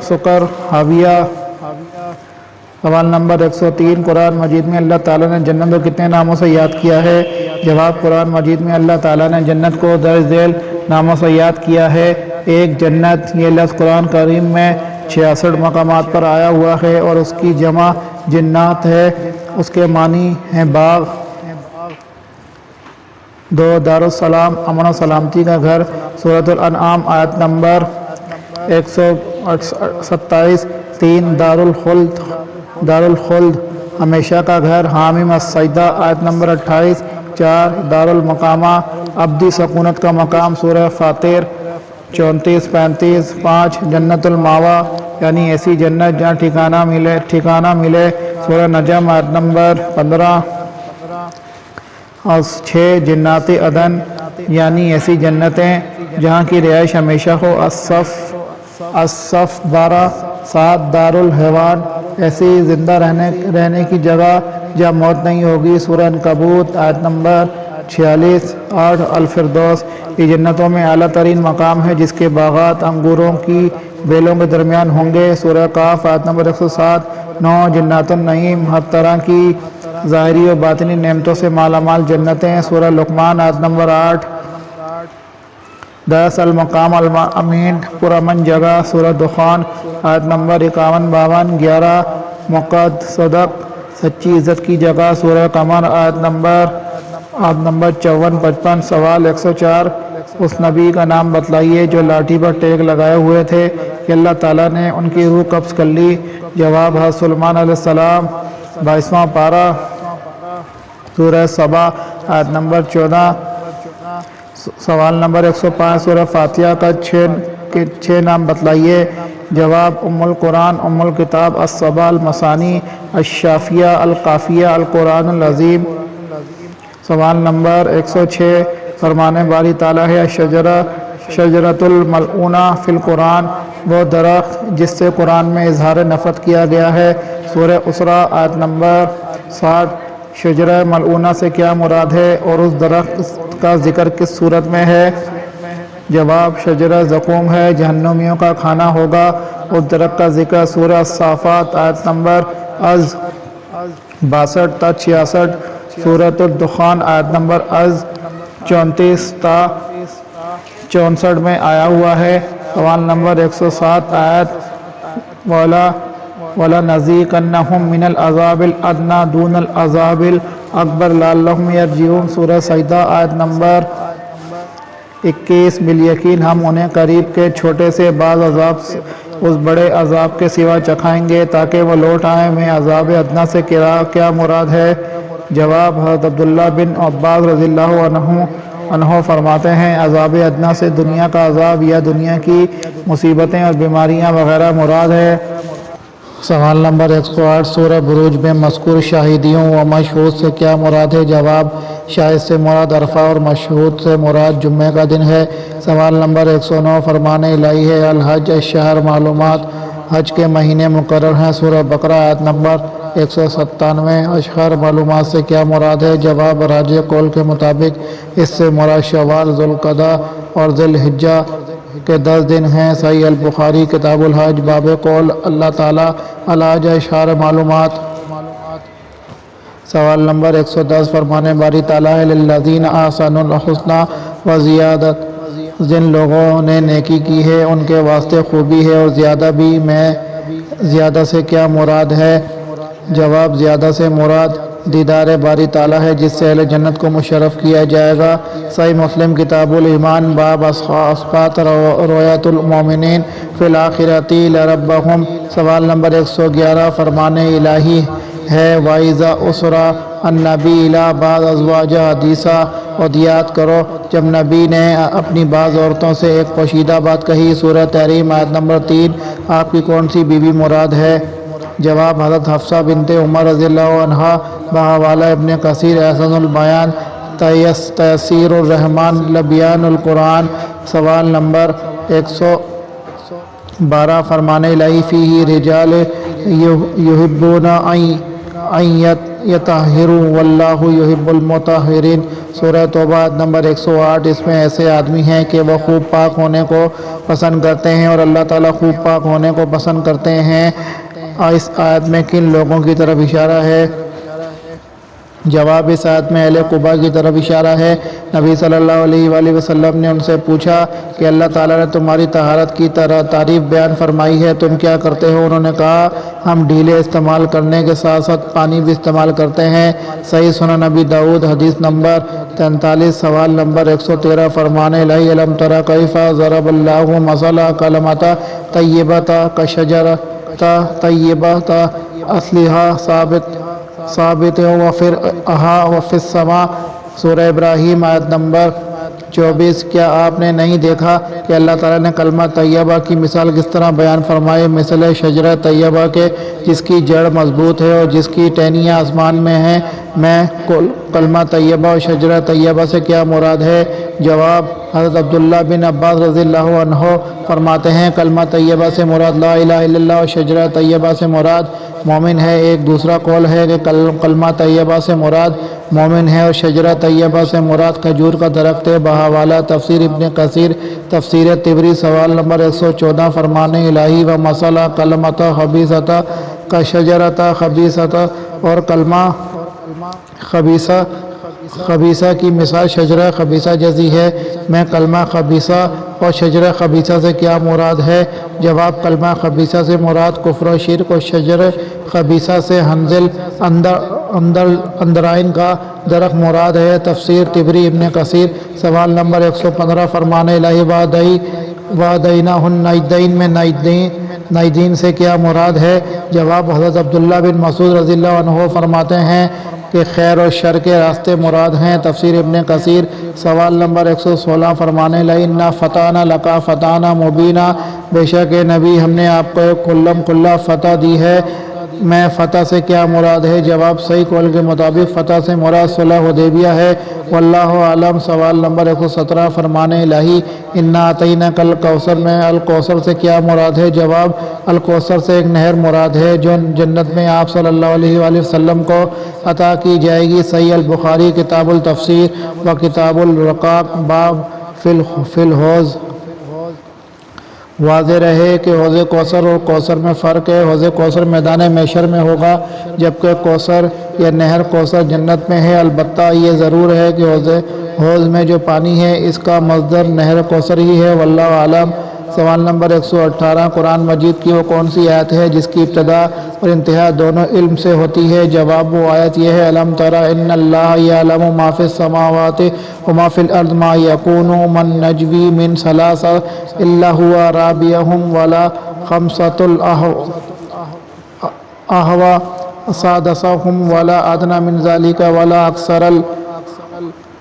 سقر، حاویہ۔ سوال نمبر 103، قرآن مجید میں اللہ تعالیٰ نے جنت کو کتنے ناموں سے یاد کیا ہے؟ جواب، قرآن مجید میں اللہ تعالیٰ نے جنت کو درج ذیل ناموں سے یاد کیا ہے۔ 1 جنت، یہ لفظ قرآن کریم میں 66 مقامات پر آیا ہوا ہے اور اس کی جمع جنات ہے، اس کے معنی ہیں باغ۔ 2 دارالسلام، امن و سلامتی کا گھر۔ سورۃ الانعام آیت نمبر 127۔ 3 دارالخلد، ہمیشہ کا گھر۔ حامیم السجدہ آیت نمبر 28۔ 4 دارالمقامہ، ابدی سکونت کا مقام۔ سورہ فاطر 34-35۔ 5 جنت الماوا، یعنی ایسی جنت جہاں ٹھکانہ ملے۔ سورہ نجم آیت نمبر 15۔ اور 6 جنات عدن، یعنی ایسی جنتیں جہاں کی رہائش ہمیشہ ہو۔ الصف 12۔ 7 دارالحیوان، ایسی زندہ رہنے کی جگہ جہاں موت نہیں ہوگی۔ سورہ عنکبوت آیت نمبر 46۔ 8 الفردوس، یہ جنتوں میں اعلیٰ ترین مقام ہے جس کے باغات انگوروں کی بیلوں کے درمیان ہوں گے۔ سورہ کاف آیت نمبر 107۔ 9 جنات النعیم، ہر طرح کی ظاہری و باطنی نعمتوں سے مالا مال جنتیں۔ سورہ لقمان آیت نمبر 8۔ 10 المقام الامین، پرامن جگہ۔ سورہ دخان آیت نمبر 51-52۔ 11 مقعد صدق، سچی عزت کی جگہ۔ سورہ قمر آیت نمبر 54-55۔ سوال 104، اس نبی کا نام بتلائیے جو لاٹھی پر ٹیک لگائے ہوئے تھے کہ اللہ تعالیٰ نے ان کی روح قبض کر لی۔ جواب، حضرت سلیمان علیہ السلام۔ 22واں پارہ، سورہ سبا آیت نمبر 14۔ سوال نمبر 105، سورہ فاتحہ کا 6 نام بتلائیے۔ جواب، ام القرآن، ام الکتاب، السبع المثانی، الشافیہ، القافیہ، القرآن العظیم۔ سوال نمبر 106، فرمان باری تعالیٰ ہے شجرۃ الملعونہ فی القرآن، وہ درخت جس سے قرآن میں اظہار نفرت کیا گیا ہے۔ سورہ اسراء آیت نمبر 60۔ شجرہ ملعونہ سے کیا مراد ہے اور اس درخت کا ذکر کس صورت میں ہے؟ جواب، شجرہ زقوم ہے، جہنمیوں کا کھانا ہوگا۔ اس درخت کا ذکر سورہ الصافات آیت نمبر 62 تا 66۔ سورۃ الدخان آیت نمبر 34 تا 64 میں آیا ہوا ہے۔ سوال نمبر 107، آیت وَلَنُذِيقَنَّهُم مِّنَ الْعَذَابِ الْأَدْنَىٰ دُونَ الْعَذَابِ الْأَكْبَرِ لَعَلَّهُمْ يَرْجِعُونَ۔ سورہ سجدہ آیت نمبر 21۔ بالیقین ہم انہیں قریب کے چھوٹے سے بعض عذاب اس بڑے عذاب کے سوا چکھائیں گے تاکہ وہ لوٹ آئیں۔ میں عذاب ادنیٰ سے کیا مراد ہے؟ جواب، حضرت عبداللہ بن عباس رضی اللہ عنہ فرماتے ہیں عذاب ادنیٰ سے دنیا کا عذاب یا دنیا کی مصیبتیں اور بیماریاں وغیرہ مراد ہے۔ سوال نمبر 108 سورہ بروج میں مذکور شاہدیوں و مشہود سے کیا مراد ہے؟ جواب، شاہد سے مراد عرفہ اور مشہود سے مراد جمعہ کا دن ہے۔ سوال نمبر 109 فرمان الہی ہے الحج الشہر معلومات، حج کے مہینے مقرر ہیں۔ سورہ بقرہ آیت نمبر 197 اشہر معلومات سے کیا مراد ہے؟ جواب، راجح قول کے مطابق اس سے مراد شوال، ذوالقعدہ اور ذی الحجہ کے 10 دن ہیں۔ صحیح البخاری کتاب الحج باب قول اللہ تعالیٰ الحج اشہر معلومات۔ سوال نمبر 110 فرمان باری تعالیٰ ہے للذین احسنوا الحسنی و زیادہ، جن لوگوں نے نیکی کی ہے ان کے واسطے خوبی ہے اور زیادہ بھی۔ میں زیادہ سے کیا مراد ہے؟ جواب، زیادہ سے مراد دیدار باری تعالیٰ ہے جس سے اہل جنت کو مشرف کیا جائے گا۔ صحیح مسلم کتاب الایمان باب اثبات رؤیت المؤمنین فی الآخرۃ لربہم۔ سوال نمبر 111 فرمان الہی ہے وَإِذَا أُسْرِیَ النَّبِیُّ إِلَىٰ بَعْضِ أَزْوَاجِهِ حدیثہ، اور یاد کرو جب نبی نے اپنی بعض عورتوں سے ایک پوشیدہ بات کہی۔ سورہ تحریم آیت نمبر 3 آپ کی کون سی بیوی مراد ہے؟ جواب، حضرت حفصہ بنت عمر رضی اللہ عنہا بحوالہ ابن کثیر احسن البیان تیسیر الرحمن لبیان القرآن۔ سوال نمبر 112 فرمان الہی فیہ رجال یحبون ان یطہروا واللہ یحب المطہرین۔ سورہ توبہ آیت نمبر 108 اس میں ایسے آدمی ہیں کہ وہ خوب پاک ہونے کو پسند کرتے ہیں اور اللہ تعالیٰ خوب پاک ہونے کو پسند کرتے ہیں۔ اس آیت میں کن لوگوں کی طرف اشارہ ہے؟ جواب، اس آیت میں اہل قباء کی طرف اشارہ ہے۔ نبی صلی اللہ علیہ وآلہ وسلم نے ان سے پوچھا کہ اللہ تعالیٰ نے تمہاری طہارت کی تعریف بیان فرمائی ہے، تم کیا کرتے ہو؟ انہوں نے کہا ہم ڈھیلے استعمال کرنے کے ساتھ ساتھ پانی بھی استعمال کرتے ہیں۔ صحیح سنن نبی داؤد حدیث نمبر 43۔ سوال نمبر 113 فرمان الہی الم تری کیف ضرب اللہ مثلا کلمۃ طیبۃ کشجرۃ طیبۃ اصلھا ثابت وفی السماء۔ سورہ ابراہیم آیت نمبر 24۔ کیا آپ نے نہیں دیکھا کہ اللہ تعالیٰ نے کلمہ طیبہ کی مثال کس طرح بیان فرمائی؟ مثل شجرہ طیبہ کے جس کی جڑ مضبوط ہے اور جس کی ٹہنیاں آسمان میں ہیں۔ میں کلمہ طیبہ اور شجرہ طیبہ سے کیا مراد ہے؟ جواب، حضرت عبداللہ بن عباس رضی اللہ عنہ فرماتے ہیں کلمہ طیبہ سے مراد لا الہ الا اللہ اور شجرہ طیبہ سے مراد مومن ہے۔ ایک دوسرا قول ہے کہ کلمہ طیبہ سے مراد مومن ہے اور شجرہ طیبہ سے مراد کھجور کا درخت ہے۔ بحوالہ تفسیر ابن کثیر تفسیر طبری۔ سوال نمبر 114 فرمان الہی و مثلا کلمۃ خبیثۃ کا شجرۃ خبیثۃ، اور کلمہ خبیثہ کی مثال شجرہ خبیثہ جیسی ہے۔ میں کلمہ خبیثہ اور شجرہ خبیثہ سے کیا مراد ہے؟ جواب، کلمہ خبیثہ سے مراد کفر و شرک اور شجرہ خبیثہ سے حنظل اندرائن کا درخت مراد ہے۔ تفسیر طبری ابن کثیر۔ سوال نمبر 115 فرمان الہی وَهَدَيْنَاهُ النَّجْدَيْنِ میں نجدین سے کیا مراد ہے؟ جواب، حضرت عبداللہ بن مسعود رضی اللہ عنہ فرماتے ہیں کہ خیر اور شر کے راستے مراد ہیں۔ تفسیر ابن کثیر۔ سوال نمبر 116 فرمان الہی اِنَّا فَتَحْنَا لَكَ فَتْحًا مُبِینًا، بے شک اے نبی ہم نے آپ کو ایک کلم کلا فتح دی ہے۔ میں فتح سے کیا مراد ہے؟ جواب، صحیح قول کے مطابق فتح سے مراد صلح حدیبیہ ہے، واللہ اعلم۔ سوال نمبر 117 فرمان الہی انا اعطیناک الکوثر میں الکوثر سے کیا مراد ہے؟ جواب، الکوثر سے ایک نہر مراد ہے جو جنت میں آپ صلی اللہ علیہ وآلہ وسلم کو عطا کی جائے گی۔ صحیح البخاری کتاب التفسیر و کتاب الرقاق باب فی الحوض۔ واضح رہے کہ حوض کوثر اور کوثر میں فرق ہے۔ حوض کوثر میدان محشر میں ہوگا جبکہ کوثر یا نہر کوثر جنت میں ہے۔ البتہ یہ ضرور ہے کہ حوض میں جو پانی ہے اس کا مصدر نہر کوثر ہی ہے، واللہ اعلم۔ سوال نمبر 118 قرآن مجید کی وہ کون سی آیت ہے جس کی ابتدا اور انتہا دونوں علم سے ہوتی ہے؟ جواب، وہ آیت یہ ہے الم تری ان اللہ یعلم ما فی السماوات وما فی الارض ما یکون من نجوی من ثلاث الا هو رابعهم ولا خمسۃ اهو سادسهم ولا ادنى من ذلك ولا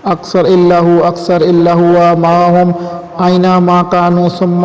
اکثر الا هو معهم اینما كانوا ثم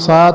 7।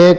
1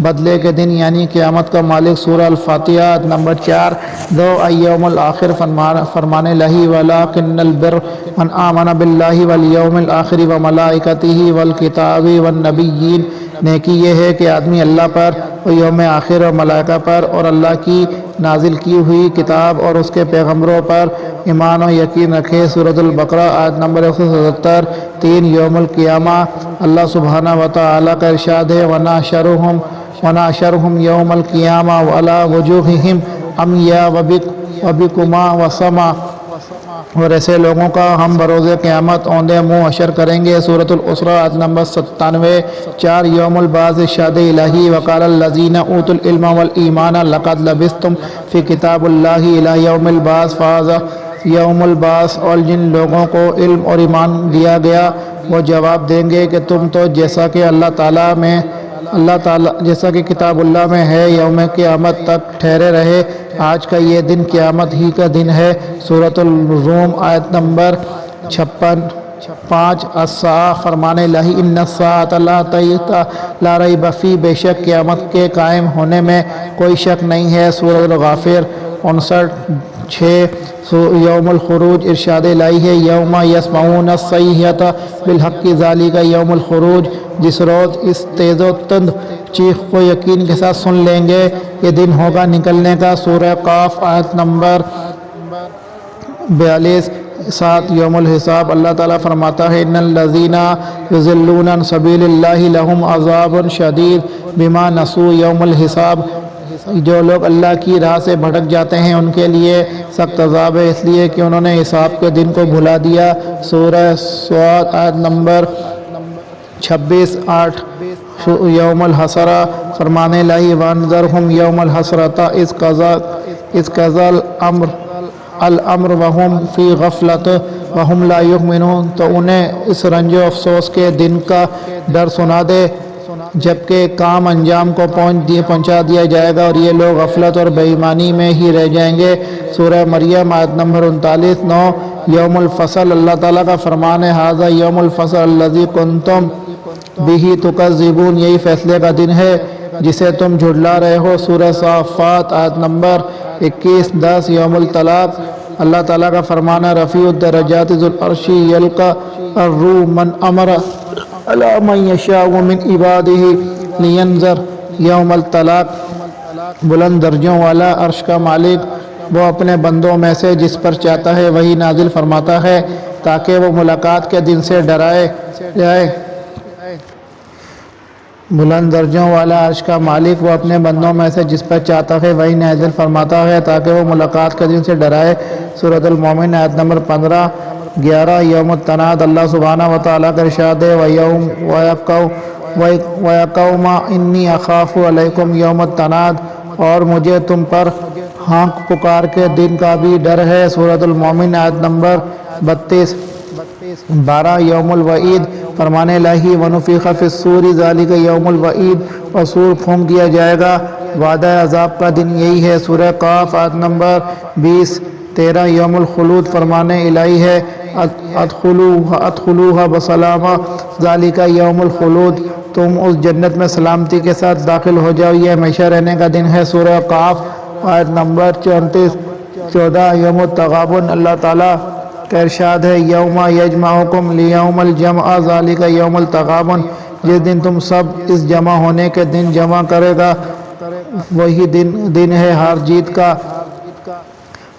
بدلے کے دن یعنی قیامت کا مالک۔ سورہ الفاتحہ آیت نمبر 4۔ دو یوم الآخر فرمان الہی وَلَٰكِنَّ الْبِرَّ مَنْ آمَنَ بِاللَّهِ وَالْيَوْمِ الْآخِرِ وَمَلَائِكَتِهِ وَالْكِتَابِ وَالنَّبِيِّينَ۔ نیکی یہ ہے کہ آدمی اللہ پر اور یوم آخر اور ملائکہ پر اور اللہ کی نازل کی ہوئی کتاب اور اس کے پیغمبروں پر ایمان و یقین رکھے۔ سورۃ البقرہ آیت نمبر 177۔ 3 یوم القیامہ اللہ سبحانہ و تعالیٰ کا ارشاد ہے وَنَحْشُرُهُمْ یوم القیامہ وَعَلَىٰ وُجُوهِهِمْ عُمْیًا وَبُکْمًا وَصُمًّا۔ اور ایسے لوگوں کا ہم بروز قیامت اوندے منہ حشر کریں گے۔ سورۃ الاسراء آیت نمبر 97۔ 4 یوم البعث ارشاد الہی وقال الذین اوتوا العلم والایمان لقد لبثتم فی کتاب اللہ الی یوم البعث فہذا یوم البعث۔ اور جن لوگوں کو علم اور ایمان دیا گیا وہ جواب دیں گے کہ تم تو جیسا کہ جیسا کہ کتاب اللہ میں ہے یوم قیامت تک ٹھہرے رہے، آج کا یہ دن قیامت ہی کا دن ہے۔ سورۃ الروم آیت نمبر 56۔ 5 الساعہ فرمان الہی ان الساعۃ لا ریب فیہ، بے شک قیامت کے قائم ہونے میں کوئی شک نہیں ہے۔ سورۃ الغافر 59۔ 6 یوم الخروج ارشاد الہی ہے یوم یسمعون الصیحۃ بالحق ذالک یوم الخروج، جس روز اس تیز و تند چیخ کو یقین کے ساتھ سن لیں گے، یہ دن ہوگا نکلنے کا۔ سورہ قاف آیت نمبر 42۔ 7 یوم الحساب اللہ تعالیٰ فرماتا ہے ان الذین یضلون عن سبیل اللہ لہم عذاب شدید بما نسوا یوم الحساب۔ جو لوگ اللہ کی راہ سے بھٹک جاتے ہیں ان کے لیے سخت عذاب ہے، اس لیے کہ انہوں نے حساب کے دن کو بھلا دیا۔ سورہ صاد آیت نمبر 26۔ 8 یوم الحسرہ فرمان الہی وانذرہم یوم الحسرۃ اذ قضی الامر وہم فی غفلۃ وہم لا یؤمنون۔ تو انہیں اس رنج و افسوس کے دن کا ڈر سنا دے جبکہ کام انجام کو پہنچا دیا جائے گا اور یہ لوگ غفلت اور بے ایمانی میں ہی رہ جائیں گے۔ سورہ مریم آیت نمبر 39۔ 9 یوم الفصل اللہ تعالیٰ کا فرمان ہے ھذا یوم الفصل الذی کنتم بہ تکذبون، یہی فیصلے کا دن ہے جسے تم جھٹلا رہے ہو۔ سورہ صافات آیت نمبر 21۔ 10 یوم الطلاق اللہ تعالیٰ کا فرمان ہے رفیع الدرجات ذو العرش یلقی الروح من امر علی من یشاء من عبادہ لینذر یوم الطلاق، بلند درجوں والا عرش کا مالک وہ اپنے بندوں میں سے جس پر چاہتا ہے وہی نازل فرماتا ہے تاکہ وہ ملاقات کے دن سے ڈرائے جائے۔ بلند درجوں والا عرش کا مالک وہ اپنے بندوں میں سے جس پر چاہتا ہے وہی نازل فرماتا ہے تاکہ وہ ملاقات کے دن سے ڈرائے۔ سورۃ المومن آیت نمبر 15۔ 11 یوم التناد اللہ سبحانہ و تعالیٰ کا ارشاد ہے وَيَقَوْمَ إِنِّي أَخَافُ عَلَيْكُمْ یوم التناد، اور مجھے تم پر ہانک پکار کے دن کا بھی ڈر ہے۔ سورۃ المومن آیت نمبر 32۔ 12 یوم الوعید فرمان الہی وَنُفِخَ فِی الصُّورِ ذَلِکَ یوم الوعید، اور سور پھونک دیا جائے گا، وعدہ عذاب کا دن یہی ہے۔ سورہ قاف آیت نمبر 20۔ 13 یوم الخلود فرمان الہی ہے ادخلوها بسلام ذالک یوم الخلود، تم اس جنت میں سلامتی کے ساتھ داخل ہو جاؤ، یہ ہمیشہ رہنے کا دن ہے۔ سورہ قاف آیت نمبر 34۔ 14 یوم التغابن اللہ تعالیٰ کا ارشاد ہے یوم یجمعکم لیوم الجمع ذالک یوم التغابن، جس دن تم سب اس جمع ہونے کے دن جمع کرے گا وہی دن ہے ہار جیت کا۔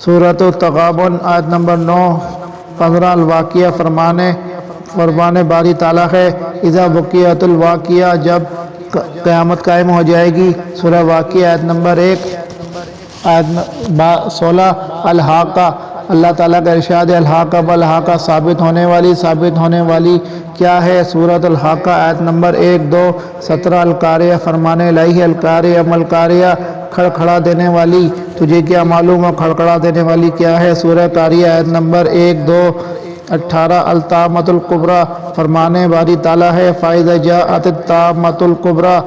سورۃ التغابن آیت نمبر 9۔ 15 الواقعہ فرمان باری تعالیٰ ہے اذا وقعت الواقعہ، جب قیامت قائم ہو جائے گی۔ سورہ واقعہ آیت نمبر 1۔ آیت 16 الحاقہ اللہ تعالیٰ کا ارشاد ہے الحاقہ بالحاقہ، ثابت ہونے والی کیا ہے؟ سورۃ الحاقہ آیت نمبر 1، 2۔ 17 القاریہ فرمان الہی ہے القاریہ ملقاریہ، کھڑکھڑا دینے والی، تجھے کیا معلوم ہے کھڑکھڑا دینے والی کیا ہے؟ سورہ قاریہ آیت نمبر 1، 2۔ 18 الطامۃ الکبریٰ فرمان باری تعالیٰ ہے فَإِذَا جَاءَتِ الطَّامَّةُ الْكُبْرىٰ،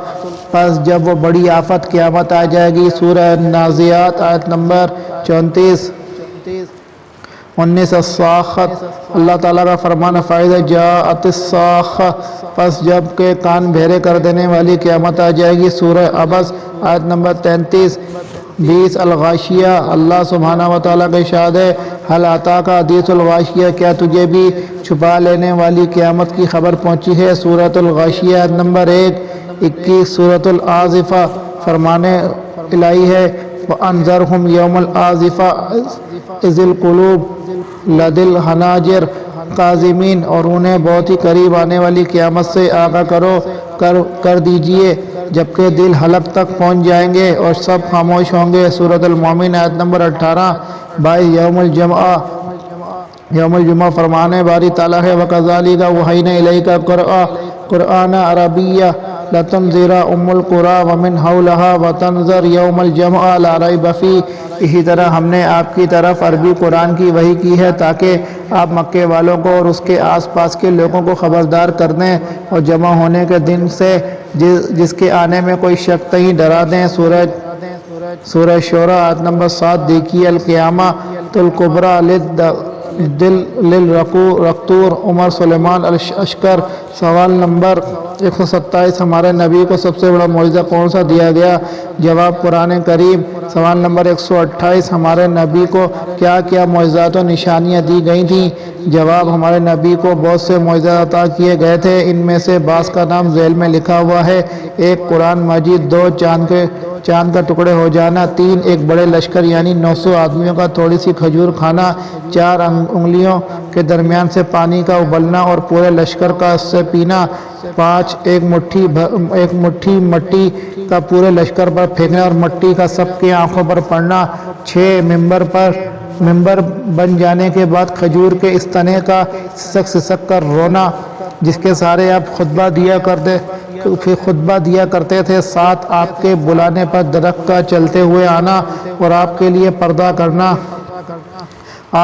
پس جب وہ بڑی آفت قیامت آ جائے گی۔ سورہ نازعات آیت نمبر 34۔ 19 الصاخت، اللہ تعالیٰ کا فرمان فائدہ جاءت الصاخہ، پس جب کہ کان بھیرے کر دینے والی قیامت آ جائے گی، سورہ عبس آیت نمبر 33۔ 20 الغاشیہ، اللہ سبحانہ و تعالیٰ کا ارشاد ہے حل اتاک حدیث الغاشیہ، کیا تجھے بھی چھپا لینے والی قیامت کی خبر پہنچی ہے، سورۃ الغاشیہ آیت نمبر 21۔ سورۃ العازفہ، فرمان الہی ہے وَأَنذَرْهُمْ يَوْمَ الْعَازِفَةِ إِذِ الْقُلُوبُ لَدَى الْحَنَاجِرِ کاظمین، اور انہیں بہت ہی قریب آنے والی قیامت سے آگاہ کر دیجئے جبکہ دل حلق تک پہنچ جائیں گے اور سب خاموش ہوں گے، سورۃ المومن آیت نمبر 18۔ 22 یوم الجمعہ، فرمان باری تعالیٰ ہے وَكَذَلِكَ أَوْحَيْنَا إِلَيْكَ قُرْآنًا عَرَبِيًّا لِتُنذِرَ أُمَّ الْقُرَىٰ وَمَنْ حَوْلَهَا وَتُنذِرَ يَوْمَ الْجَمْعِ لَا رَيْبَ فِيهِ، اسی طرح ہم نے آپ کی طرف عربی قرآن کی وحی کی ہے تاکہ آپ مکے والوں کو اور اس کے آس پاس کے لوگوں کو خبردار کر دیں اور جمع ہونے کے دن سے جس کے آنے میں کوئی شک نہیں ڈرا دیں، سورہ شورى آیت نمبر 7۔ دیکھیے القیامۃ الکبریٰ للرقتور عمر سلیمان الاشکر، سوال نمبر 127 ہمارے نبی کو سب سے بڑا معجزہ کون سا دیا گیا؟ جواب قرآن کریم۔ سوال نمبر 128 ہمارے نبی کو کیا کیا معجزات و نشانیاں دی گئی تھیں؟ جواب ہمارے نبی کو بہت سے معجزات عطا کیے گئے تھے، ان میں سے بعض کا نام ذیل میں لکھا ہوا ہے۔ 1 قرآن مجید، 2 چاند کا ٹکڑے ہو جانا، 3 ایک بڑے لشکر یعنی 900 آدمیوں کا تھوڑی سی کھجور کھانا، 4 انگلیوں کے درمیان سے پانی کا ابلنا اور پورے لشکر کا اس سے پینا، 5 ایک مٹھی مٹی کا پورے لشکر پر پھینکنا اور مٹی کا سب کی آنکھوں پر پڑنا، 6 ممبر بن جانے کے بعد کھجور کے اس تنے کا سسک کر رونا جس کے سارے آپ خطبہ دیا کرتے تھے، 7 آپ کے بلانے پر درخت کا چلتے ہوئے آنا اور آپ کے لیے پردہ کرنا،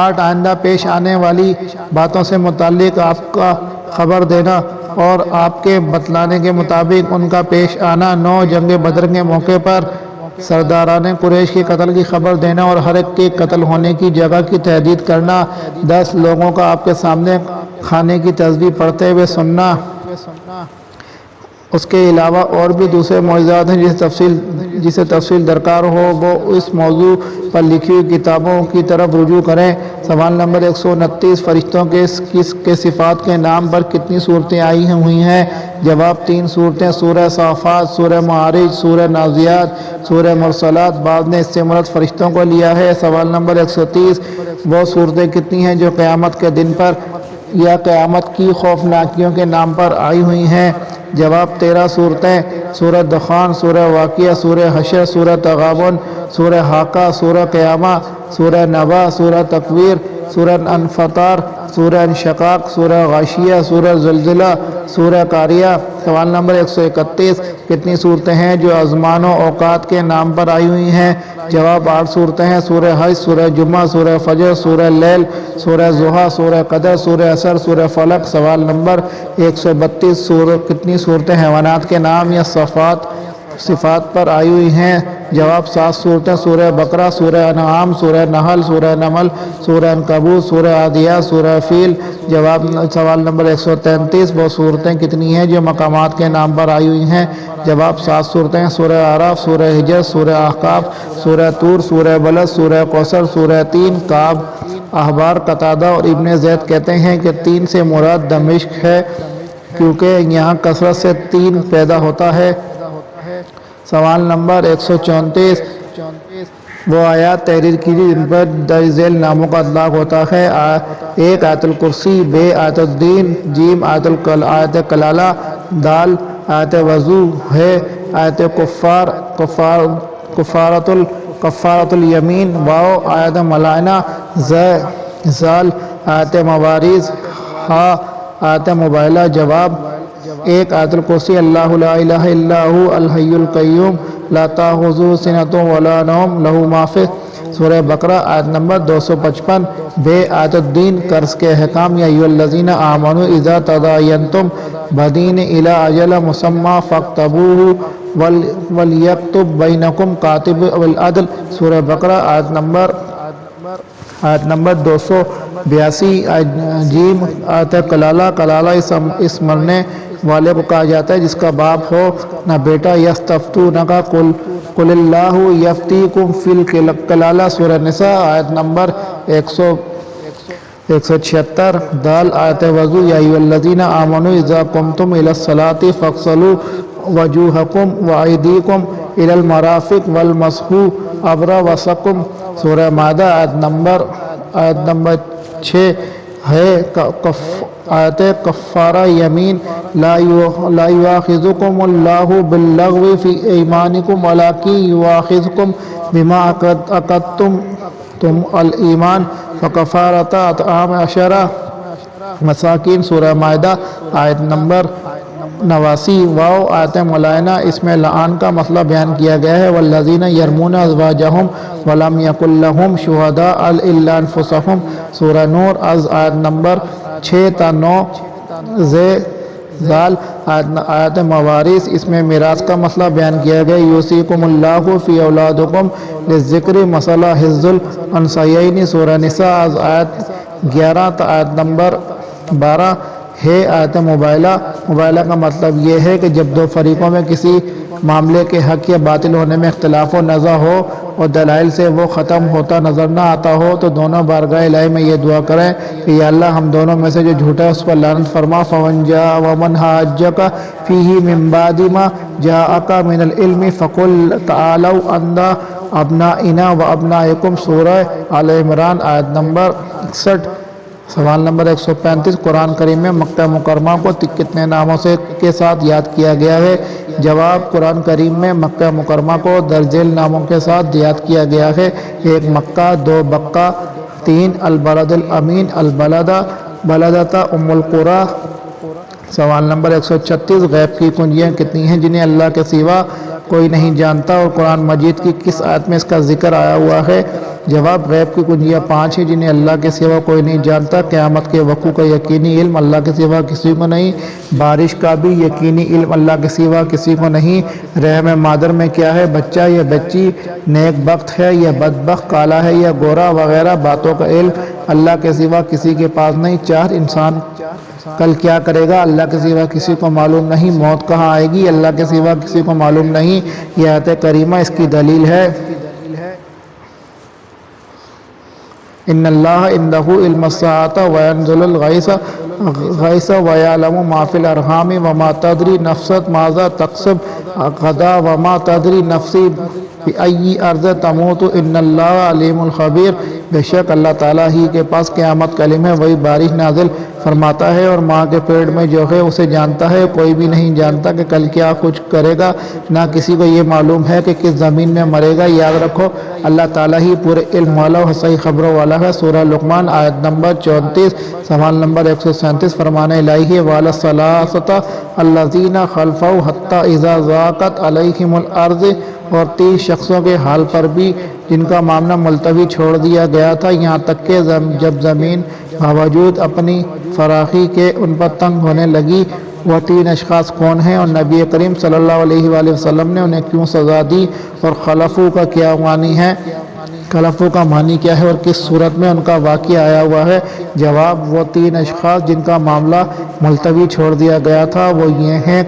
8 آئندہ پیش آنے والی باتوں سے متعلق آپ کا خبر دینا اور آپ کے بتلانے کے مطابق ان کا پیش آنا، 9 جنگ بدر کے موقع پر سرداران قریش کے قتل کی خبر دینا اور ہر ایک کے قتل ہونے کی جگہ کی تحدید کرنا، 10 لوگوں کا آپ کے سامنے کھانے کی تسبیح پڑھتے ہوئے سننا۔ اس کے علاوہ اور بھی دوسرے معجزات ہیں جسے تفصیل درکار ہو وہ اس موضوع پر لکھی ہوئی کتابوں کی طرف رجوع کریں۔ سوال نمبر 129 فرشتوں کے صفات کے نام پر کتنی صورتیں آئی ہوئی ہیں؟ جواب 3 صورتیں، سورہ صافات، سورہ معارج، سورہ نازعات، سورہ مرسلات، بعض نے اس سے مراد فرشتوں کو لیا ہے۔ سوال نمبر 130 وہ صورتیں کتنی ہیں جو قیامت کے دن پر یا قیامت کی خوفناکیوں کے نام پر آئی ہوئی ہیں؟ جواب 13 صورتیں، سورہ دخان، سورہ واقعہ، سورہ حشر، سورہ تغابن، سورہ حاقہ، سورہ قیامہ، سورہ نبا، سورہ تکویر، سورہ انفطار، سورہ انشقاق، سورہ غاشیہ، سورہ زلزلہ، سورہ قاریہ۔ سوال نمبر 131 کتنی صورتیں ہیں جو ازمان و اوقات کے نام پر آئی ہوئی ہیں؟ جواب 8 صورتیں ہیں، سورہ حج، سورہ جمعہ، سورہ فجر، سورہ لیل، سورہ ضحیٰ، سورہ قدر، سورہ عصر، سورہ فلق۔ سوال نمبر 132 کتنی صورتیں حیوانات کے نام یا صفات پر آئی ہوئی ہیں؟ جواب 7 صورتیں، سورہ بقرہ، سورہ انعام، سورہ نحل، سورہ نمل، سورہ عنکبوت، سورہ عادیات، سورہ فیل۔ جواب سوال نمبر 133 وہ صورتیں کتنی ہیں جو مقامات کے نام پر آئی ہوئی ہیں؟ جواب 7 صورتیں، سورہ اعراف، سورہ حجر، سورہ احقاف، سورہ طور، سورہ بلد، سورہ کوثر، سورہ تین۔ کعب، احبار، قتادہ اور ابن زید کہتے ہیں کہ 3 سے مراد دمشق ہے کیونکہ یہاں کثرت سے 3 پیدا ہوتا ہے۔ سوال نمبر 134 وہ آیات تحریر کیجیے جن پر درج ذیل ناموں کا اطلاق ہوتا ہے۔ 1 آیت الکرسی، 2 آیت الدین، ج آیت کلالہ، دال آیت وضو، ہے آیت کفارۃ الیمین، واو آیت ملائنہ، زال آیت مواریز، ہا آیت مباہلہ۔ جواب 1 آیت الکرسی اللہ لا الہ الا هو الحی القیوم لا تأخذہ سنۃ ولا نوم لہ ما فی سورہ بقرہ آیت نمبر 255۔ 2 آیت الدین قرض کے احکام، یا ایھا الذین آمنوا اذا تداینتم بدین الی اجل مسمى فاکتبوہ ولیکتب بینکم کاتب بالعدل، سورہ بقرہ آیت نمبر آیت نمبر 282 جیم آیت کلالہ، کلالہ اس مرنے والے کو کہا جاتا ہے جس کا باپ ہو نہ بیٹا۔ یستفتونک قل اللہ یفتیکم فی الکلالہ، سورہ نساء آیت نمبر 176۔ دال آیت وضو، یا ایھا الذین آمنوا اذا قمتم الی الصلاۃ فاغسلوا وجوہکم وایدیکم الی المرافق وامسحوا برؤوسکم، سورہ مائدہ آیت نمبر 6 ہے۔ آیت کفارہ یمین، لا یؤاخذکم اللہ باللغو فی ایمانکم ولکن یؤاخذکم بما عقدتم الایمان فکفارۃ اطعام 10 مساکین، سورہ مائدہ آیت نمبر 89۔ واو آیت ملائنہ، اس میں لعان کا مسئلہ بیان کیا گیا ہے۔ والذین یرمون ازواجہم ولم یکن لہم شہداء الا انفسہم، سورہ نور از آیت نمبر 6 تا 9۔ زال آیت موارث، اس میں میراث کا مسئلہ بیان کیا گیا۔ یوصیکم اللہ فی اولادکم للذکر مثل حظ الانثیین، سورہ نساء از آیت 11 تا آیت نمبر 12 ہے۔ آیت مباہلہ، مباہلہ کا مطلب یہ ہے کہ جب دو فریقوں میں کسی معاملے کے حق یا باطل ہونے میں اختلاف و نزاع ہو اور دلائل سے وہ ختم ہوتا نظر نہ آتا ہو تو دونوں بارگاہ الہی میں یہ دعا کریں کہ یا اللہ ہم دونوں میں سے جو جھوٹا ہے اس پر لعنت فرما۔ فمن جاء ومن حاجک فیہ من بعد ما جاءک من العلم فقل تعالوا ندع ابنائنا وابنائکم، سورہ آل عمران آیت نمبر 61۔ سوال نمبر 135، قرآن کریم میں مکہ مکرمہ کو کتنے ناموں کے ساتھ یاد کیا گیا ہے؟ جواب، قرآن کریم میں مکہ مکرمہ کو درجیل ناموں کے ساتھ یاد کیا گیا ہے۔ 1 مکہ، 2 بکہ، 3 البلد الامین، بلدۃ ام القری۔ سوال نمبر 136، غیب کی کنجیاں کتنی ہیں جنہیں اللہ کے سوا کوئی نہیں جانتا اور قرآن مجید کی کس آیت میں اس کا ذکر آیا ہوا ہے؟ جواب، غیب کی کنجیاں 5 ہیں جنہیں اللہ کے سوا کوئی نہیں جانتا۔ قیامت کے وقوع کا یقینی علم اللہ کے سوا کسی کو نہیں، بارش کا بھی یقینی علم اللہ کے سوا کسی کو نہیں، رحم مادر میں کیا ہے، بچہ یا بچی، نیک بخت ہے یا بدبخت، کالا ہے یا گورا وغیرہ باتوں کا علم اللہ کے سوا کسی کے پاس نہیں۔ 4 انسان کل کیا کرے گا اللہ کے سوا کسی کو معلوم نہیں۔ موت کہاں آئے گی اللہ کے سوا کسی کو معلوم نہیں۔ یہ آیت کریمہ اس کی دلیل ہے۔ ان اللہ عندہ علم الساعۃ وینزل الغیث ویعلم ما فی الارحام وما تدری نفس ماذا تکسب غدا وما تدری نفس بأی ارض تموت ان اللہ علیم الخبیر۔ بے شک اللہ تعالیٰ ہی کے پاس قیامت کا علم ہے، وہی بارش نازل فرماتا ہے اور ماں کے پیٹ میں جو ہے اسے جانتا ہے۔ کوئی بھی نہیں جانتا کہ کل کیا کچھ کرے گا، نہ کسی کو یہ معلوم ہے کہ کس زمین میں مرے گا۔ یاد رکھو اللہ تعالیٰ ہی پورے علم والا اور صحیح خبروں والا ہے۔ سورہ لقمان آیت نمبر 34۔ سوال نمبر 137، فرمان الہی ہے وعلی الثلاثۃ الذین خلفوا حتی اذا ضاقت علیہم الارض، اور 3 شخصوں کے حال پر بھی جن کا معاملہ ملتوی چھوڑ دیا گیا تھا، یہاں تک کہ جب زمین باوجود اپنی فراخی کے ان پر تنگ ہونے لگی۔ وہ 3 اشخاص کون ہیں اور نبی کریم صلی اللہ علیہ وآلہ وسلم نے انہیں کیوں سزا دی، اور خلفو کا کیا معنی ہے؟ خلفو کا معنی کیا ہے اور کس صورت میں ان کا واقعہ آیا ہوا ہے؟ جواب، وہ 3 اشخاص جن کا معاملہ ملتوی چھوڑ دیا گیا تھا وہ یہ ہیں: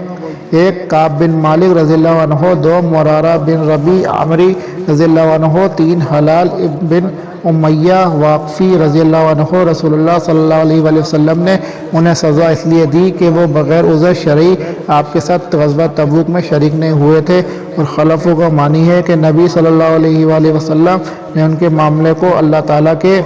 1 کعب بن مالک رضی اللہ عنہ، 2 مرارہ بن ربیع عامری رضی اللہ عنہ، 3 حلال بن امیہ واقفی رضی اللہ عنہ۔ رسول اللہ صلی اللہ علیہ وآلہ وسلم نے انہیں سزا اس لیے دی کہ وہ بغیر عذر شرعی آپ کے ساتھ غزوہ تبوک میں شریک نہیں ہوئے تھے۔ اور خلفوں کا معنی ہے کہ نبی صلی اللہ علیہ وآلہ وسلم نے ان کے معاملے کو اللہ تعالیٰ کے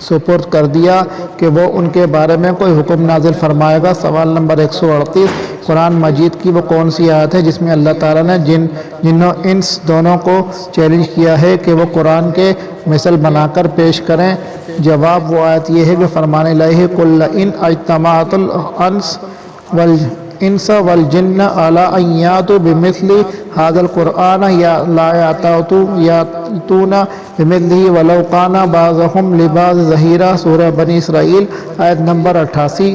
سپرد کر دیا کہ وہ ان کے بارے میں کوئی حکم نازل فرمائے گا۔ سوال نمبر 138، قرآن مجید کی وہ کون سی آیت ہے جس میں اللہ تعالیٰ نے جن و انس دونوں کو چیلنج کیا ہے کہ وہ قرآن کے مثل بنا کر پیش کریں؟ جواب، وہ آیت یہ ہے کہ فرمان الہی ہے قل ان اجتمعت الانس والجن علی ان یاتوا بمثل ھذا القرآن لا یاتون بمثلہ ولو کان بعضهم لبعض ظہیرا، سورہ بنی اسرائیل آیت نمبر 88۔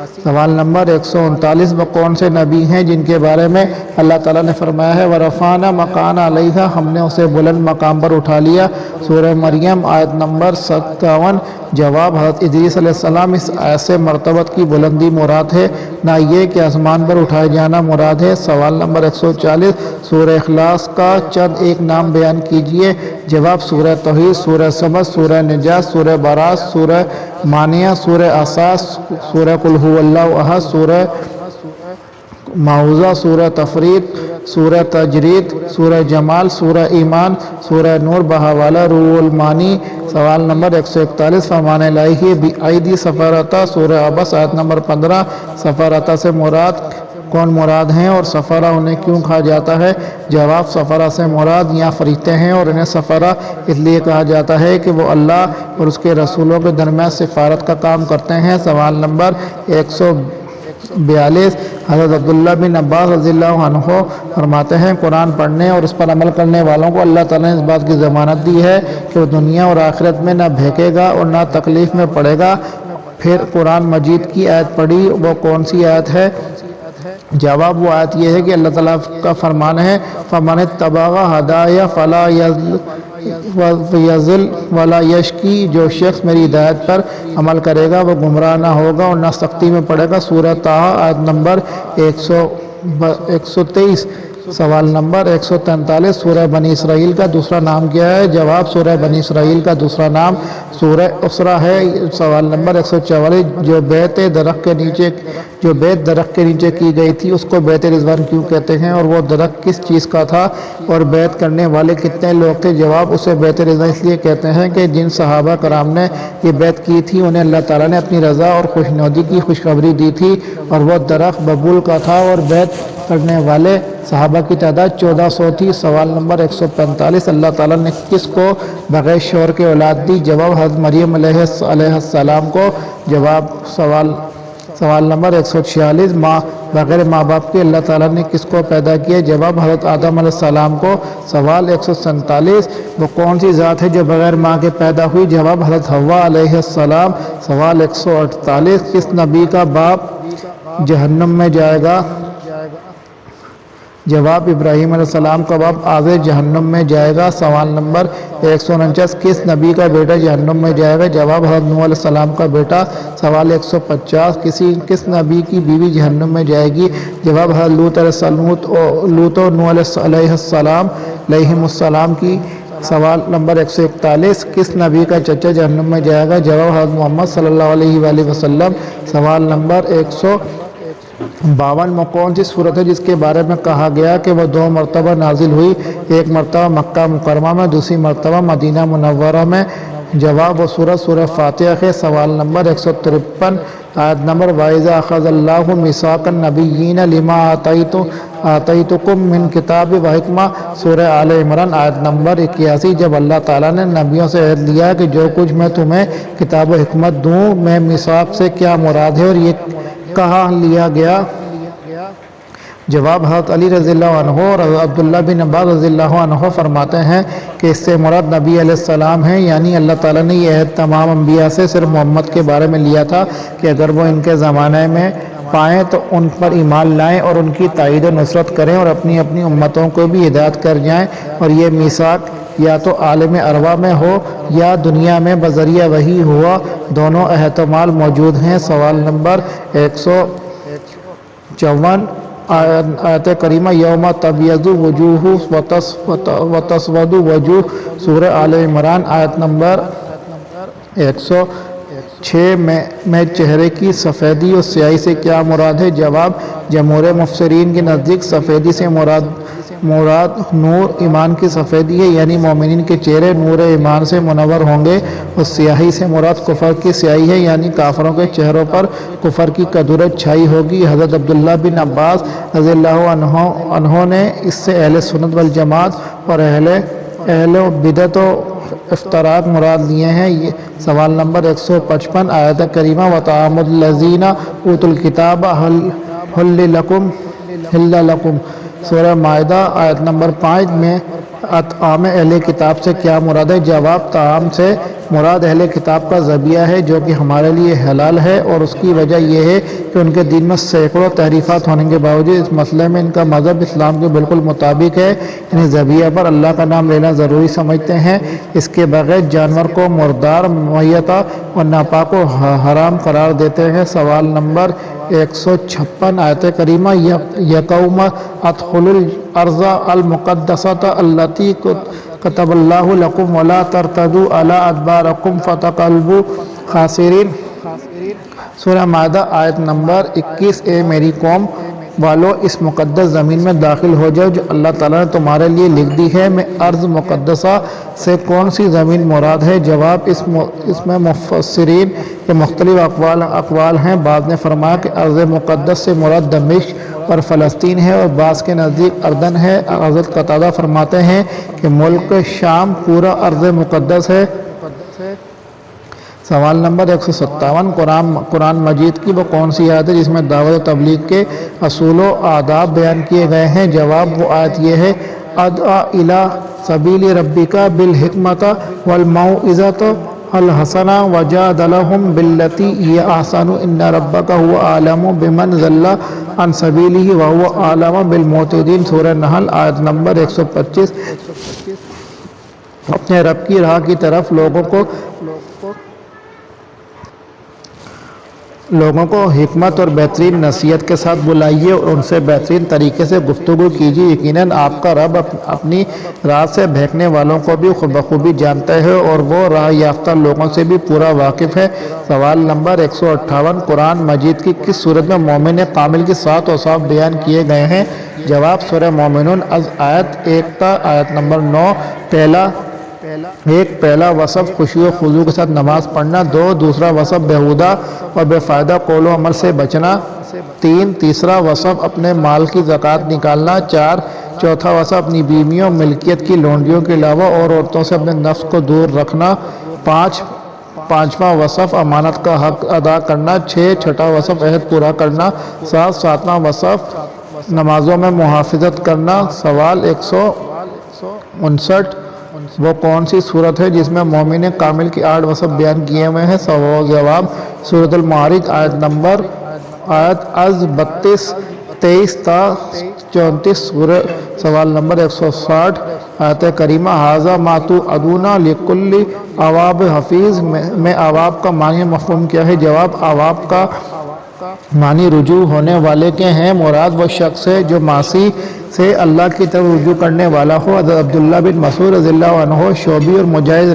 سوال نمبر 139 وہ کون سے نبی ہیں جن کے بارے میں اللہ تعالیٰ نے فرمایا ہے وَرَفَعْنَا مَكَانًا عَلَيْهَا ہم نے اسے بلند مقام پر اٹھا لیا سورہ مریم آیت نمبر 57 جواب حضرت ادریس علیہ السلام اس آیت سے مرتبت کی بلندی مراد ہے نہ یہ کہ آسمان پر اٹھائے جانا مراد ہے سوال نمبر 140 سورہ اخلاص کا چند ایک نام بیان کیجئے جواب سورہ توحید سورہ سمد سورہ نجات سورہ برات سورہ مانیہ سورہ اساس سورہ قل هو اللہ احد سورہ معوذہ سورہ تفرید سورہ تجرید سورہ جمال سورہ ایمان سورہ نور بہاوالہ روح المانی سوال نمبر 141 فرمان الہی بِأَيْدِي سفارتا سورہ عبس آیت نمبر 15 سفارتا سے مراد کون مراد ہیں اور سفارہ انہیں کیوں کہا جاتا ہے جواب سفارہ سے مراد یہاں فرشتے ہیں اور انہیں سفارہ اس لیے کہا جاتا ہے کہ وہ اللہ اور اس کے رسولوں کے درمیان سفارت کا کام کرتے ہیں سوال نمبر 142 حضرت عبداللہ بن عباس رضی اللہ عنہ فرماتے ہیں قرآن پڑھنے اور اس پر عمل کرنے والوں کو اللہ تعالیٰ نے اس بات کی ضمانت دی ہے کہ وہ دنیا اور آخرت میں نہ بھیگے گا اور نہ تکلیف میں پڑے گا پھر قرآن مجید کی آیت پڑھی وہ کون سی آیت ہے جواب وہ آیت یہ ہے کہ اللہ تعالیٰ کا فرمان ہے فَمَنِ اتَّبَعَ هَدَایَ فَلَا یَضِلُّ وَلَا یَشْقِی جو شخص میری ہدایت پر عمل کرے گا وہ گمراہ نہ ہوگا اور نہ سختی میں پڑے گا سورہ طٰہٰ آیت نمبر 123 سوال نمبر 143 سورہ بنی اسرائیل کا دوسرا نام کیا ہے جواب سورہ بنی اسرائیل کا دوسرا نام سورہ اسرہ ہے سوال نمبر 144 جو بیت درخت کے نیچے کی گئی تھی اس کو بیت رضوان کیوں کہتے ہیں اور وہ درخت کس چیز کا تھا اور بیت کرنے والے کتنے لوگ تھے جواب اسے بیت رضوان اس لیے کہتے ہیں کہ جن صحابہ کرام نے یہ بیت کی تھی انہیں اللہ تعالیٰ نے اپنی رضا اور خوشنودی کی خوشخبری دی تھی اور وہ درخت ببول کا تھا اور بیت کرنے والے صحابہ کی تعداد 1400 تھی سوال نمبر 145 اللہ تعالیٰ نے کس کو بغیر شوہر کے اولاد دی جواب حضرت مریم علیہ السلام کو جواب سوال نمبر 146 بغیر ماں باپ کے اللہ تعالیٰ نے کس کو پیدا کیا جواب حضرت آدم علیہ السلام کو سوال 147 وہ کون سی ذات ہے جو بغیر ماں کے پیدا ہوئی جواب حضرت حوا علیہ السلام سوال 148 کس نبی کا باپ جہنم میں جائے گا جواب ابراہیم علیہ السلام کا باپ آزر جہنم میں جائے گا سوال نمبر 149 کس نبی کا بیٹا جہنم میں جائے گا جواب حضرت نوح علیہ السلام کا بیٹا سوال 150 کس نبی کی بیوی جہنم میں جائے گی جواب حضرت لوط و نوح علیہ السلام کی سوال نمبر 141 کس نبی کا چچا جہنم میں جائے گا جواب حضرت محمد صلی اللہ علیہ وآلہ وسلم سوال نمبر 152 میں کون سی صورت ہے جس کے بارے میں کہا گیا کہ وہ 2 مرتبہ نازل ہوئی ایک مرتبہ مکہ مکرمہ میں دوسری مرتبہ مدینہ منورہ میں جواب و سورہ فاتحہ ہے سوال نمبر 153 آیت نمبر وَإِذَا أَخَذَ اللَّهُ مِيثَاقَ النَّبِيِّينَ لِمَا آتَيْتُكُم مِّن کتاب و حکمہ سورہ آل عمران آیت نمبر 81 جب اللہ تعالیٰ نے نبیوں سے عہد لیا کہ جو کچھ میں تمہیں کتاب و حکمت دوں میں میثاق سے کیا مراد ہے اور یہ کہاں لیا گیا جواب حضرت علی رضی اللہ عنہ اور عبداللہ بن عباس رضی اللہ عنہ فرماتے ہیں کہ اس سے مراد نبی علیہ السلام ہیں یعنی اللہ تعالیٰ نے یہ عہد تمام انبیاء سے صرف محمد کے بارے میں لیا تھا کہ اگر وہ ان کے زمانے میں پائیں تو ان پر ایمان لائیں اور ان کی تائید و نصرت کریں اور اپنی اپنی امتوں کو بھی ہدایت کر جائیں اور یہ میثاق یا تو عالم ارواح میں ہو یا دنیا میں بذریعہ وحی ہوا دونوں احتمال موجود ہیں سوال نمبر 154 آیت کریمہ یوم تبیض وجوہ وتسود وجوہ سورہ آل عمران آیت نمبر 106 میں چہرے کی سفیدی اور سیاہی سے کیا مراد ہے جواب جمہور مفسرین کے نزدیک سفیدی سے مراد نور ایمان کی سفیدی ہے یعنی مومنین کے چہرے نور ایمان سے منور ہوں گے اور سیاہی سے مراد کفر کی سیاہی ہے یعنی کافروں کے چہروں پر کفر کی کدورت چھائی ہوگی حضرت عبداللہ بن عباس رضی اللہ عنہ نے اس سے اہل سنت والجماعت اور اہل بدعت و افتراق مراد لیے ہیں سوال نمبر 155 آیت کریمہ وَطَعَامُ الَّذِينَ أُوتُوا الْكِتَابَ حِلٌّ لَكُمْ سورہ مائدہ آیت نمبر 5 میں اطعام اہل کتاب سے کیا مراد ہے جواب طعام سے مراد اہل کتاب کا ذبیحہ ہے جو کہ ہمارے لیے حلال ہے، اور اس کی وجہ یہ ہے کہ ان کے دین میں سینکڑوں تحریفات ہونے کے باوجود اس مسئلے میں ان کا مذہب اسلام کے بالکل مطابق ہے، یعنی ذبیحہ پر اللہ کا نام لینا ضروری سمجھتے ہیں، اس کے بغیر جانور کو مردار، میتہ اور ناپاک کو حرام قرار دیتے ہیں۔ سوال نمبر 156 آیت کریمہ یقوم ادخلوا الارض المقدسۃ التی کتب اللہ لکم ولا ترتدوا علی ادبارکم فتنقلبوا خاسرین۔ سورہ مائدہ آیت نمبر 21۔ اے میری قوم والو، اس مقدس زمین میں داخل ہو جاؤ جو اللہ تعالیٰ نے تمہارے لیے لکھ دی ہے۔ میں ارض مقدسہ سے کون سی زمین مراد ہے؟ جواب، اس میں مفسرین کے مختلف اقوال ہیں۔ بعض نے فرمایا کہ ارض مقدس سے مراد دمشق اور فلسطین ہے، اور بعض کے نزدیک اردن ہے۔ حضرت قتادہ فرماتے ہیں کہ ملک شام پورا ارض مقدس ہے۔ سوال نمبر 157 قرآن مجید کی وہ کون سی آیت ہے جس میں دعوت و تبلیغ کے اصول و آداب بیان کیے گئے ہیں؟ جواب، وہ آیت یہ ہے، ادع الی سبیل ربک بالحکمۃ والموعظۃ الحسنہ وجادلہم باللتی ہی احسن ان ربک هو اعلم بمن ضل عن سبیلہ وهو اعلم بالمہتدین۔ سورہ نحل آیت نمبر 125۔ اپنے رب کی راہ کی طرف لوگوں کو حکمت اور بہترین نصیحت کے ساتھ بلائیے اور ان سے بہترین طریقے سے گفتگو کیجیے۔ یقیناً آپ کا رب اپنی راہ سے بہکنے والوں کو بھی بخوبی جانتا ہے اور وہ راہ یافتہ لوگوں سے بھی پورا واقف ہے۔ سوال نمبر 158 قرآن مجید کی کس صورت میں مومن کامل کی 7 اوصاف بیان کیے گئے ہیں؟ جواب، سورہ مومنون از آیت 1 تا آیت نمبر 9۔ پہلا وصف خشوع و خضوع کے ساتھ نماز پڑھنا۔ 2، دوسرا وصف بیہودہ اور بے فائدہ قول و عمل سے بچنا۔ 3، تیسرا وصف اپنے مال کی زکوٰۃ نکالنا۔ 4، چوتھا وصف اپنی بیویوں ملکیت کی لونڈیوں کے علاوہ اور عورتوں سے اپنے نفس کو دور رکھنا۔ 5، پانچواں وصف امانت کا حق ادا کرنا۔ 6، چھٹا وصف عہد پورا کرنا۔ 7، ساتواں وصف نمازوں میں محافظت کرنا۔ سوال 159 وہ کون سی صورت ہے جس میں مومن کامل کی 8 وصف بیان کیے ہوئے ہیں؟ جواب، سورۃ المعارج آیت از 23 تا 34۔ سوال نمبر 160 آیت کریمہ ھذا ما توعدون لکل اواب حفیظ میں اواب کا معنی مفہوم کیا ہے؟ جواب، اواب کا معنی رجوع ہونے والے کے ہیں۔ مراد وہ شخص ہے جو معاصی سے اللہ کی طرف رجوع کرنے والا ہو۔ حضرت عبداللہ بن مسعود رضی اللہ عنہ، شعبی اور مجاہد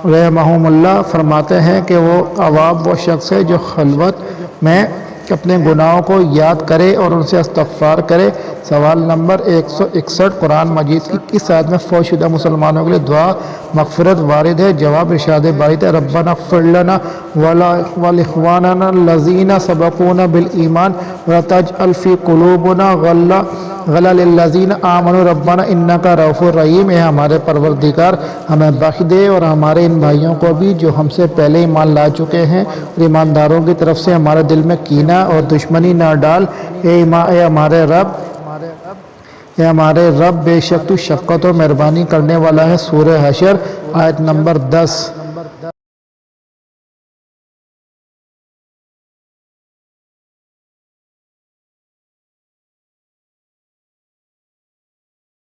رحمہم اللہ فرماتے ہیں کہ وہ اواب وہ شخص ہے جو خلوت میں اپنے گناہوں کو یاد کرے اور ان سے استغفار کرے۔ سوال نمبر 161 قرآن مجید کی کس آیت میں فوت شدہ مسلمانوں کے لیے دعا مغفرت وارد ہے؟ جواب، ارشاد باری ہے، ربنا اغفر لنا ولاخواننا الذین سبقونا بالایمان ولا تجعل فی قلوبنا غلا للذین آمنوا ربنا انک رؤوف رحیم۔ اے ہمارے پروردگار، ہمیں بخش دے اور ہمارے ان بھائیوں کو بھی جو ہم سے پہلے ایمان لا چکے ہیں، اور ایمانداروں کی طرف سے ہمارے دل میں کینہ اور دشمنی نہ ڈال۔ اے ہمارے رب بے شک تو شفقت و مہربانی کرنے والا ہے۔ سورہ حشر آیت نمبر 10۔